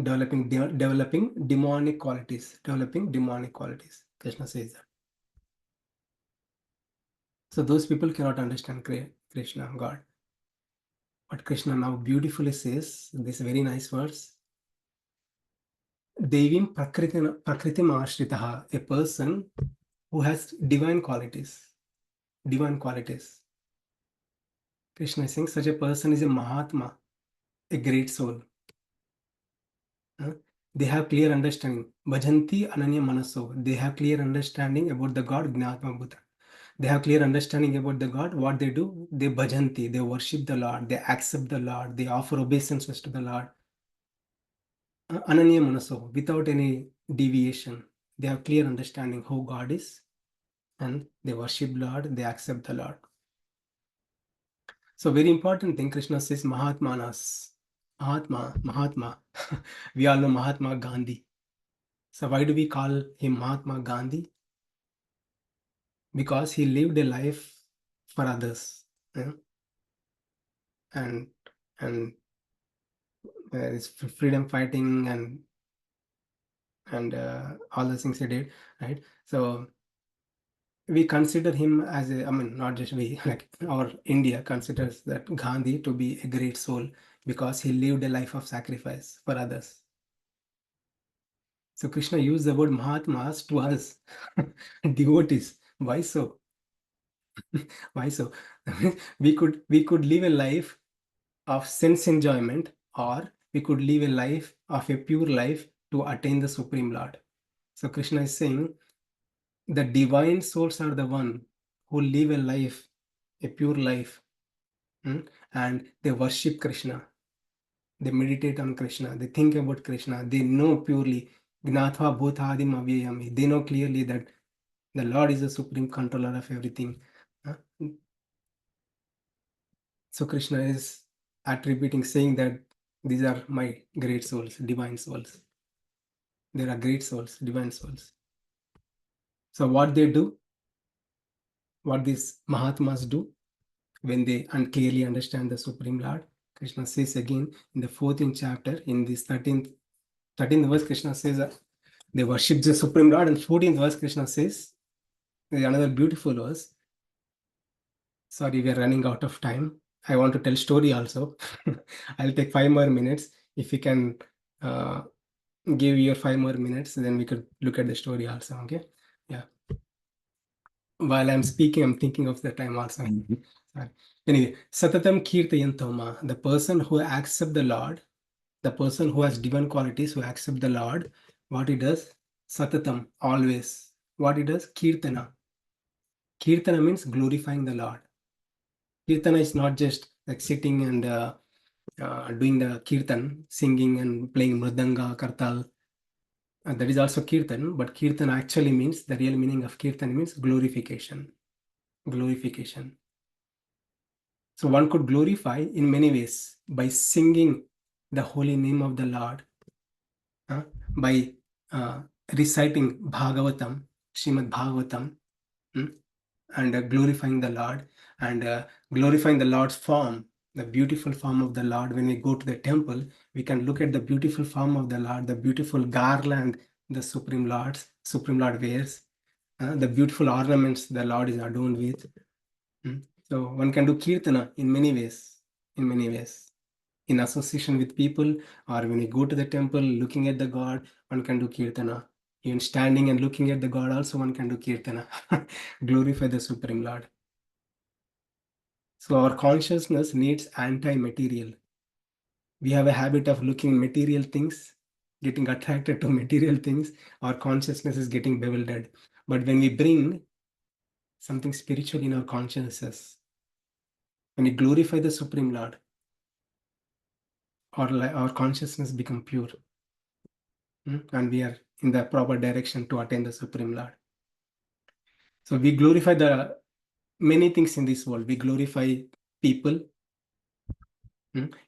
developing demonic qualities, Krishna says that. So those people cannot understand Krishna, God. But Krishna now beautifully says this very nice verse: Devim prakritim ashritaha, a person who has divine qualities. Krishna is saying such a person is a Mahatma, a great soul. They have clear understanding. Bhajanti ananya manaso. They have clear understanding about the God, Gnatma Bhuta. They have clear understanding about the God. What they do? They bhajanti. They worship the Lord. They accept the Lord. They offer obeisances to the Lord. Ananya manaso, without any deviation. They have clear understanding who God is, and they worship Lord. They accept the Lord. So very important thing, Krishna says Mahatmanas. Mahatma. We all know Mahatma Gandhi. So why do we call him Mahatma Gandhi? Because he lived a life for others, and his freedom fighting and all the things he did, right? So we consider him as a, I mean, not just we, like our India considers that Gandhi to be a great soul because he lived a life of sacrifice for others. So Krishna used the word Mahatmas to us, devotees. Why so? Why so? we could live a life of sense enjoyment, or we could live a life of a pure life to attain the Supreme Lord. So Krishna is saying the divine souls are the one who live a life, a pure life, and they worship Krishna. They meditate on Krishna. They think about Krishna. They know purely. Gnatva bhutadim avyayami. They know clearly that the Lord is the supreme controller of everything. So Krishna is attributing, saying that these are my great souls, divine souls. There are great souls, divine souls. So what they do, what these Mahatmas do, when they clearly understand the Supreme Lord, Krishna says again in the 14th chapter, in this 13th verse, Krishna says they worship the Supreme Lord, and 14th verse, Krishna says, another beautiful verse. Sorry, we are running out of time. I want to tell story also. I'll take 5 more minutes. If you can give your 5 more minutes, then we could look at the story also. Okay. Yeah. While I'm speaking, I'm thinking of the time also. Sorry. Anyway, Satatam Kirtayantoma, the person who accepts the Lord, the person who has divine qualities, who accept the Lord, what he does? Satatam, always. What he does? Kirtana. Kirtana means glorifying the Lord. Kirtana is not just like sitting and doing the kirtan, singing and playing mridanga, kartal. That is also kirtan, but kirtan actually means, the real meaning of kirtan means glorification. Glorification. So one could glorify in many ways by singing the holy name of the Lord, by reciting Bhagavatam, Srimad Bhagavatam, and glorifying the Lord, and glorifying the Lord's form, the beautiful form of the Lord. When we go to the temple, we can look at the beautiful form of the Lord, the beautiful garland the Supreme Lord wears, the beautiful ornaments the Lord is adorned with. So one can do kirtana in many ways, in association with people, or when we go to the temple looking at the God, one can do kirtana. Even standing and looking at the God also, one can do kirtana. Glorify the Supreme Lord. So our consciousness needs anti-material. We have a habit of looking material things, getting attracted to material things. Our consciousness is getting bewildered. But when we bring something spiritual in our consciousness, when we glorify the Supreme Lord, our consciousness become pure, and we are in the proper direction to attain the Supreme Lord. So we glorify the many things in this world. We glorify people,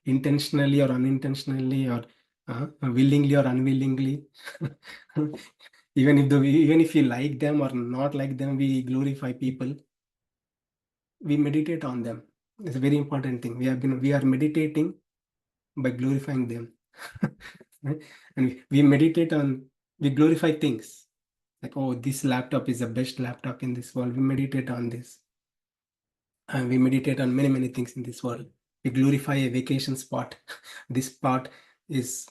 intentionally or unintentionally, or willingly or unwillingly. Even if we like them or not like them, we glorify people. We meditate on them. It's a very important thing. We are meditating by glorifying them. Right? And we glorify things. Like, oh, this laptop is the best laptop in this world. We meditate on this. And we meditate on many, many things in this world. We glorify a vacation spot. This spot is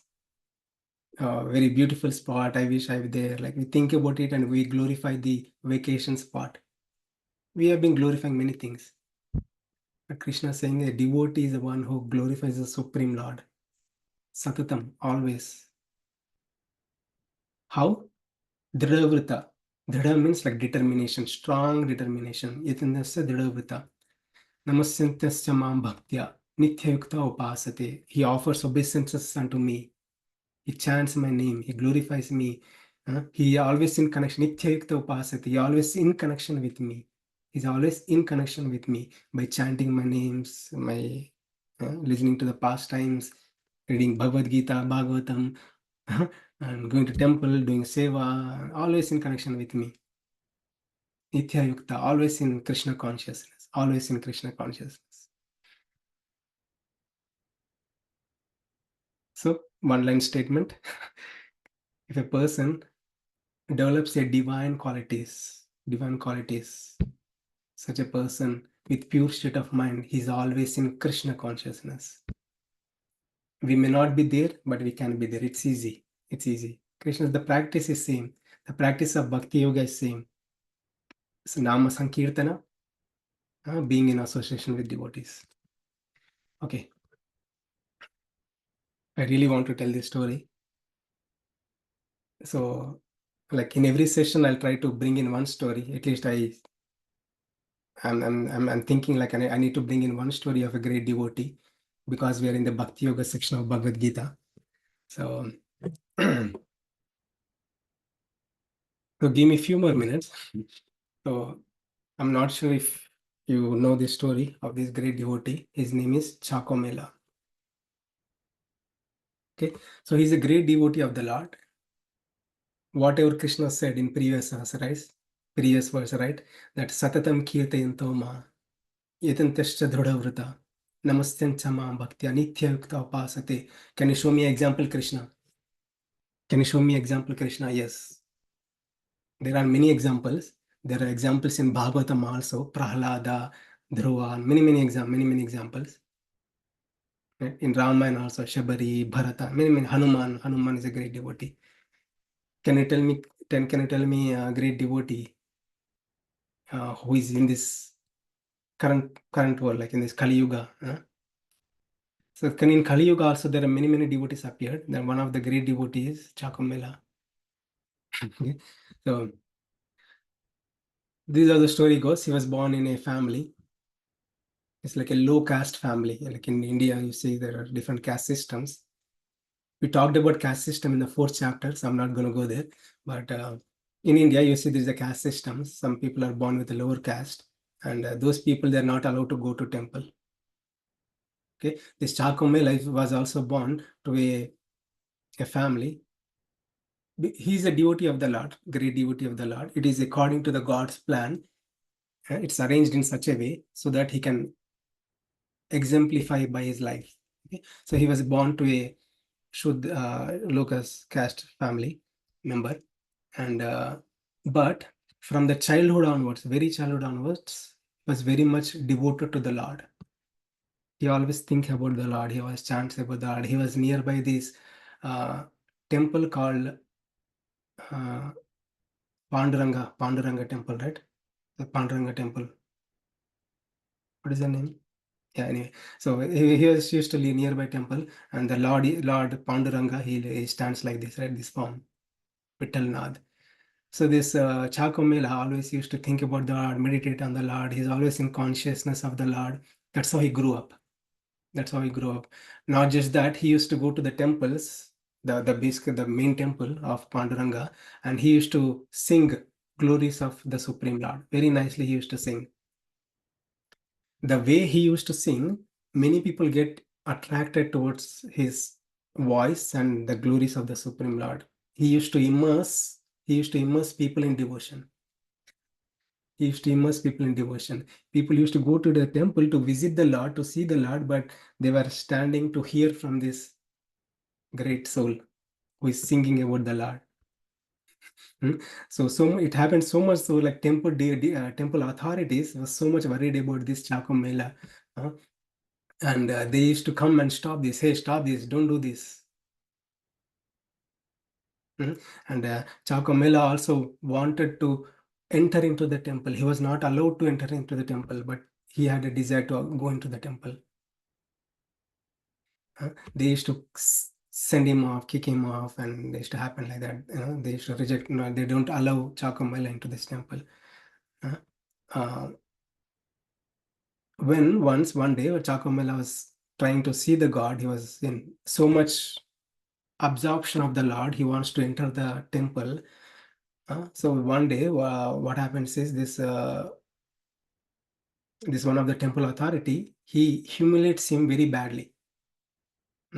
a very beautiful spot. I wish I were there. Like, we think about it and we glorify the vacation spot. We have been glorifying many things. But Krishna is saying a devotee is the one who glorifies the Supreme Lord. Satatam, always. How? Dridhavrita. Dridha means like determination, strong determination. Yatinasya dridhavrita. Namasyantasya mam bhaktya. Nityayukta upasate. He offers obeisances unto me. He chants my name. He glorifies me. He always in connection. Nityayukta upasate. He always in connection with me. He's always in connection with me by chanting my names, my listening to the pastimes, reading Bhagavad Gita, Bhagavatam, and going to temple, doing seva, always in connection with me. Nitya Yukta, always in Krishna consciousness, always in Krishna consciousness. So, one line statement. If a person develops a divine qualities, such a person with pure state of mind, he's always in Krishna consciousness. We may not be there, but we can be there. It's easy. Krishna, the practice is same. The practice of Bhakti Yoga is same. So Nama Sankirtana, being in association with devotees. Okay. I really want to tell this story. So, like in every session, I'll try to bring in one story. At least I'm thinking like I need to bring in one story of a great devotee. because we are in the Bhakti Yoga section of Bhagavad Gita. So, so give me a few more minutes. So I'm not sure if you know the story of this great devotee. His name is Chakomela. Okay, so he's a great devotee of the Lord. Whatever Krishna said in previous verse, right? That Satatam Kirtayanto Ma Yatantashcha Dhrudhavrata Namastyancha Ma Bhaktya Nitya Yukta Upasate. Can you show me example, Krishna? Can you show me example, Krishna? Yes. There are many examples. There are examples in Bhagavatam also, Prahlada, Dhruva, many examples. Right? In Ramayana also, Shabari, Bharata, many Hanuman. Hanuman is a great devotee. Can you tell me a great devotee who is in this current world, like in this Kali Yuga? So in Kali Yuga also there are many devotees appeared. Then one of the great devotees is Chakumela. Okay. So this is how the story goes. He was born in a family. It's like a low caste family. Like in India, you see there are different caste systems. We talked about caste system in the 4th chapter, so I'm not going to go there. But in India, you see there's a caste system. Some people are born with a lower caste, and those people, they're not allowed to go to temple. Okay, this Chakomela was also born to a family. He's a devotee of the Lord, great devotee of the Lord. It is according to the God's plan. It's arranged in such a way so that he can exemplify by his life. Okay? So he was born to a Lucas caste family member, and but from the childhood onwards, very childhood onwards, was very much devoted to the Lord. He always think about the Lord. He always chants about the Lord. He was nearby this temple called Panduranga temple, right? The Panduranga temple. What is the name? Yeah, anyway. So he was used to live nearby temple, and the Lord Panduranga, he stands like this, right? This form, Vittalnath. So this Chakomela always used to think about the Lord, meditate on the Lord. He's always in consciousness of the Lord. That's how he grew up. That's how he grew up. Not just that, he used to go to the temples, the main temple of Panduranga, and he used to sing glories of the Supreme Lord. Very nicely he used to sing. The way he used to sing, many people get attracted towards his voice and the glories of the Supreme Lord. He used to immerse people in devotion. He used to immerse people in devotion. People used to go to the temple to visit the Lord, to see the Lord, but they were standing to hear from this great soul who is singing about the Lord. So it happened so much so like temple authorities were so much worried about this Chakomela. And they used to come and stop this. Hey, stop this! Don't do this. And Chakomela also wanted to enter into the temple. He was not allowed to enter into the temple, but he had a desire to go into the temple. They used to send him off, kick him off, and it used to happen like that. They used to reject. They don't allow Chakomela into this temple. When one day, Chakomela was trying to see the God, he was in so much absorption of the Lord, he wants to enter the temple. So one day, what happens is this one of the temple authority, he humiliates him very badly.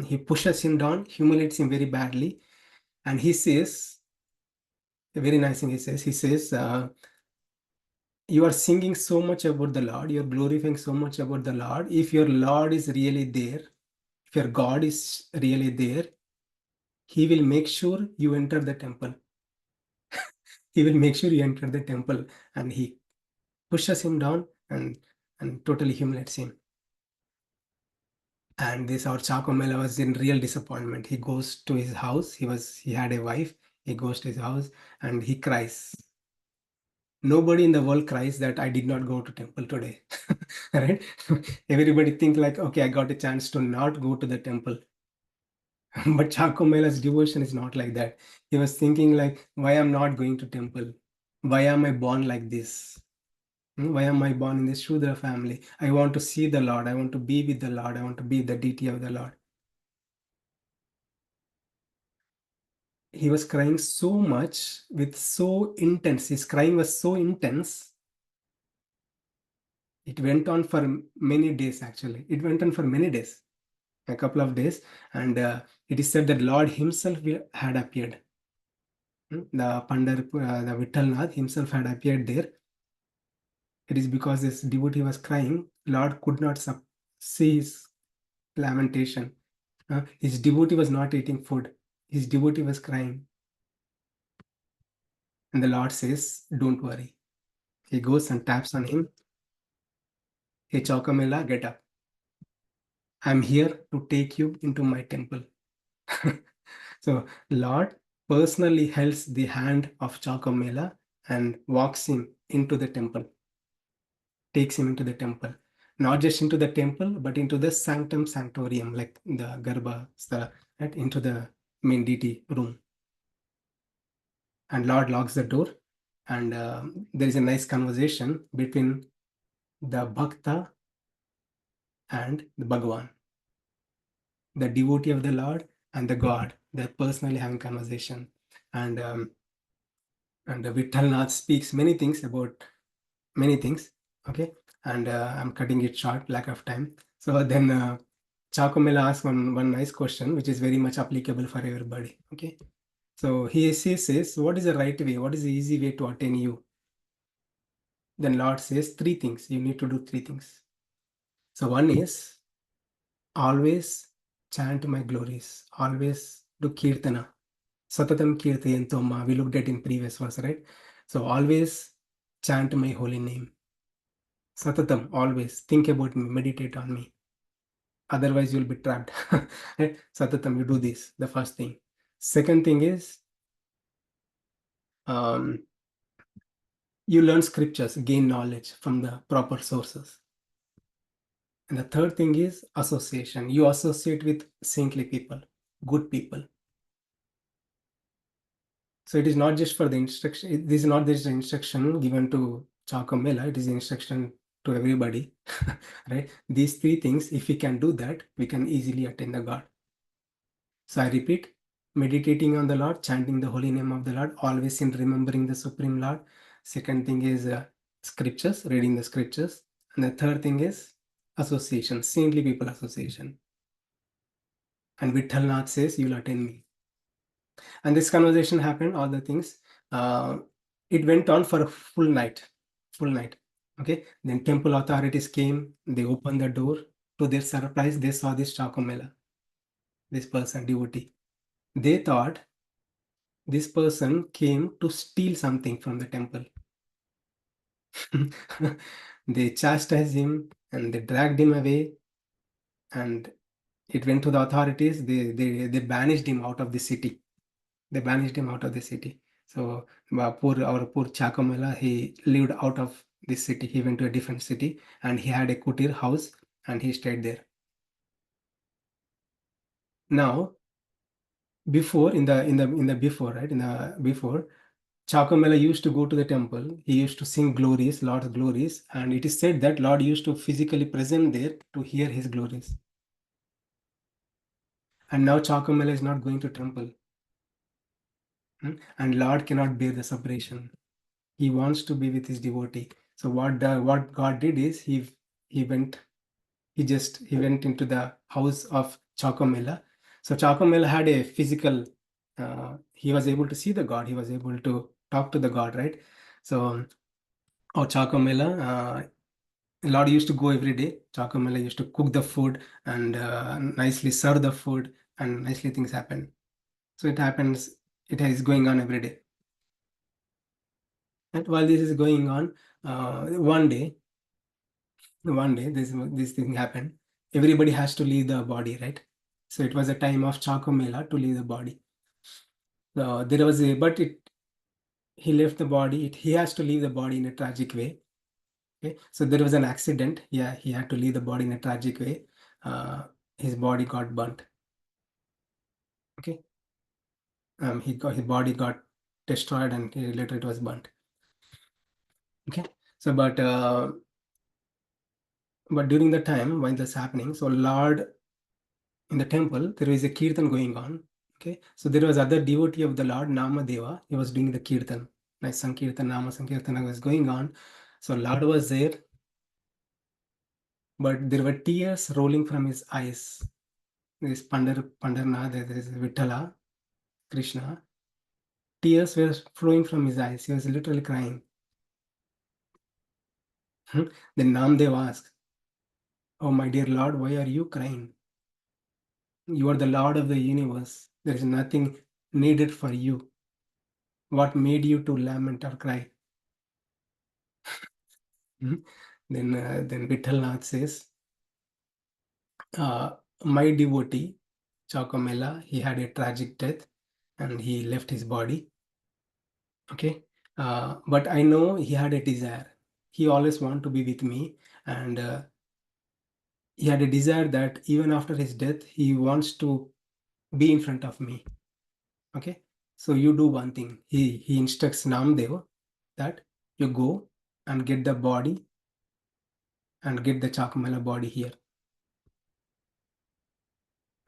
He pushes him down, humiliates him very badly, and he says, a very nice thing he says, you are singing so much about the Lord, you're glorifying so much about the Lord. If your Lord is really there, if your God is really there, he will make sure you enter the temple. He will make sure you enter the temple, and he pushes him down and totally humiliates him. And this our Chakomela was in real disappointment. He goes to his house. He had a wife. He goes to his house and he cries. Nobody in the world cries that I did not go to temple today. Right? Everybody think like, okay, I got a chance to not go to the temple. But Chakomela's devotion is not like that. He was thinking like, why I'm not going to temple? Why am I born like this? Why am I born in this Shudra family? I want to see the Lord. I want to be with the Lord. I want to be the deity of the Lord. He was crying so much with so intense. His crying was so intense. It went on for many days, actually. It went on for many days, a couple of days. And it is said that Lord himself had appeared. The the Vittalnath himself had appeared there. It is because this devotee was crying, Lord could not see his lamentation. His devotee was not eating food. His devotee was crying. And the Lord says, don't worry. He goes and taps on him. Hey, Chaukamela, get up. I'm here to take you into my temple. So Lord personally holds the hand of Chaukamela and walks him into the temple, takes him into the temple. Not just into the temple, but into the sanctum sanctorium, like the Garbha Sthala, right? Into the main deity room. And Lord locks the door, and there is a nice conversation between the Bhakta and the Bhagavan, the devotee of the Lord and the God. They're personally having conversation, and Vittalnath speaks many things about many things. Okay, and I'm cutting it short, lack of time. So then Chakomela asks one nice question, which is very much applicable for everybody. Okay, so he says, what is the right way? What is the easy way to attain you? Then Lord says three things. You need to do three things. So one is always chant my glories, always do kirtana. Satatam kirtayanto ma. We looked at in previous verse, right? So always chant my holy name. Satatam, always think about me, meditate on me. Otherwise, you'll be trapped. Right? Satatam, you do this, the first thing. Second thing is um, you learn scriptures, gain knowledge from the proper sources. And the third thing is association. You associate with saintly people, good people. So it is not just for the instruction. This is not just an instruction given to Chakamela. It is an instruction to everybody, right? These three things, if we can do that, we can easily attain the God. So I repeat, meditating on the Lord, chanting the holy name of the Lord, always in remembering the Supreme Lord. Second thing is scriptures, reading the scriptures. And the third thing is association, saintly people association. And Vittalnath says, you'll attain me. And this conversation happened, all the things. It went on for a full night. Okay. Then temple authorities came, they opened the door. To their surprise, they saw this Chakomela, this person, devotee. They thought this person came to steal something from the temple. They chastised him and they dragged him away, and it went to the authorities. They banished him out of the city. They banished him out of the city. So our poor Chakamala, he lived out of this city. He went to a different city and he had a kutir house and he stayed there. Now, before Chakamela used to go to the temple. He used to sing glories, Lord's glories, and it is said that Lord used to physically present there to hear his glories. And now Chakamela is not going to temple, and Lord cannot bear the separation. He wants to be with his devotee. So what God did is he went into the house of Chakamela. So Chakamela had a physical. He was able to see the God. He was able to talk to the God, right? So Chakamela, Lord used to go every day. Chakamela used to cook the food and nicely serve the food, and nicely things happen. So it happens. It is going on every day. And while this is going on, one day this thing happened. Everybody has to leave the body, right? So it was a time of Chakomela to leave the body. There was a but it he left the body. He has to leave the body in a tragic way. Okay, so there was an accident. Yeah, he had to leave the body in a tragic way. His body got burnt. Okay, his body got destroyed, and later it was burnt. Okay, So, but during the time when this happening, so Lord in the temple, there is a kirtan going on. Okay, so there was other devotee of the Lord, Namadeva. He was doing the kirtan, like Sankirtan, Nama Sankirtana was going on. So Lord was there, but there were tears rolling from his eyes. There is Pandarnath, there is Vittala, Krishna. Tears were flowing from his eyes. He was literally crying. Then Namdev asked, "Oh, my dear Lord, why are you crying? You are the Lord of the universe. There is nothing needed for you. What made you to lament or cry?" Then Vithalnath says, "My devotee, Chaukamela, he had a tragic death and he left his body. Okay, but I know he had a desire. He always wanted to be with me, and he had a desire that even after his death, he wants to be in front of me. Okay, so you do one thing. He instructs Namdev that you go and get the body and get the Chakamala body here.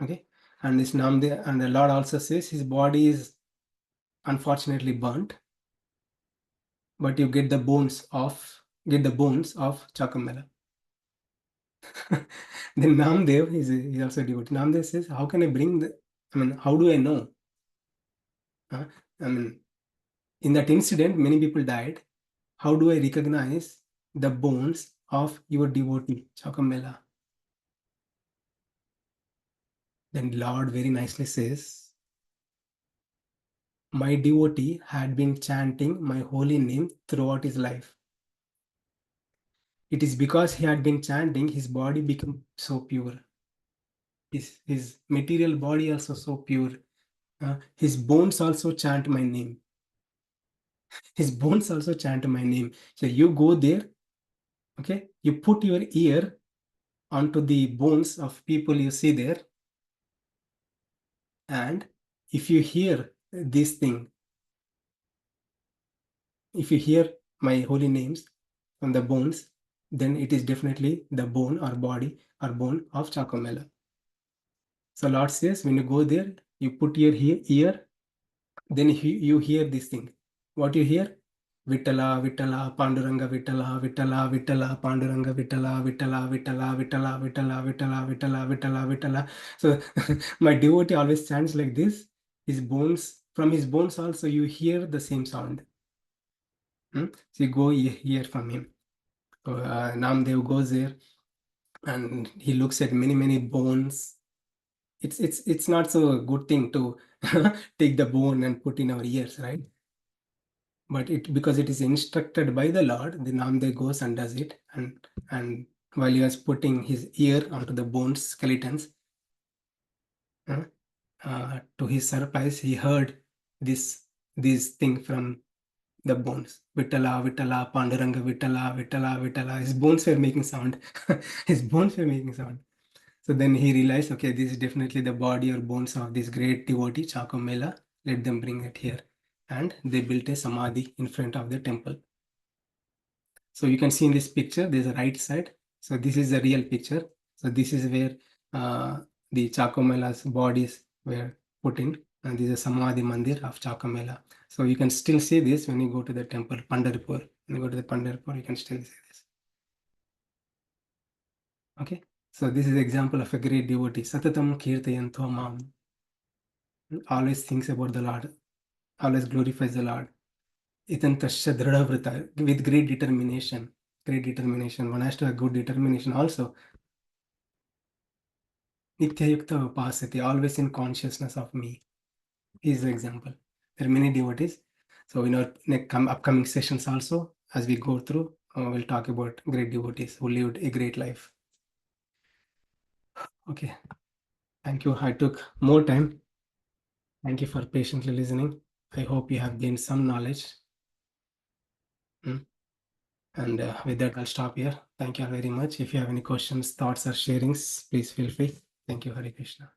Okay, and this Namdev and the Lord also says his body is unfortunately burnt, but you get the bones of Chakamala. Then Namdev is also devotee. Namdev says, "How can I bring the? I mean, how do I know? I mean, in that incident, many people died. How do I recognize the bones of your devotee, Chakamela?" Then Lord very nicely says, "My devotee had been chanting my holy name throughout his life. It is because he had been chanting, his body became so pure. His material body also so pure. His bones also chant my name. His bones also chant my name." So you go there, okay? You put your ear onto the bones of people you see there, and if you hear this thing, if you hear my holy names from the bones, then it is definitely the bone or body or bone of Chakomela. So Lord says, when you go there, you put your ear, then you hear this thing. What you hear? Vittala, Vittala, Panduranga, Vittala, Vittala, Vittala, Panduranga, Vittala, Vittala, Vittala, Vittala, Vittala, Vittala, Vittala, Vittala, Vittala. So my devotee always chants like this. His bones, from his bones also, you hear the same sound. So you go hear from him. So, Namdev goes there and he looks at many bones. It's not so good thing to take the bone and put in our ears, right? But because it is instructed by the Lord, the Namdev goes and does it, and while he was putting his ear onto the bones skeletons, to his surprise, he heard this thing from the bones. Vittala, Vittala, Panduranga, Vittala, Vittala, Vittala. His bones were making sound. His bones were making sound. So then he realized, okay, this is definitely the body or bones of this great devotee, Chakomela. Let them bring it here. And they built a samadhi in front of the temple. So you can see in this picture, there's a right side. So this is the real picture. So this is where the Chakomela's bodies were put in. And this is a Samadhi Mandir of Chakomela. So you can still see this when you go to the temple, Pandharpur. When you go to the Pandharpur, you can still see this. Okay. So this is an example of a great devotee. Satatam Kirtayanto Mam. Always thinks about the Lord. Always glorifies the Lord. Itantasya Dhradavrita, with great determination. Great determination. One has to have good determination also. Nityayukta Upasati, always in consciousness of me. Is the example. There are many devotees. So in our upcoming sessions also, as we go through, we'll talk about great devotees who lived a great life. Okay. Thank you. I took more time. Thank you for patiently listening. I hope you have gained some knowledge. And with that, I'll stop here. Thank you all very much. If you have any questions, thoughts, or sharings, please feel free. Thank you, Hare Krishna.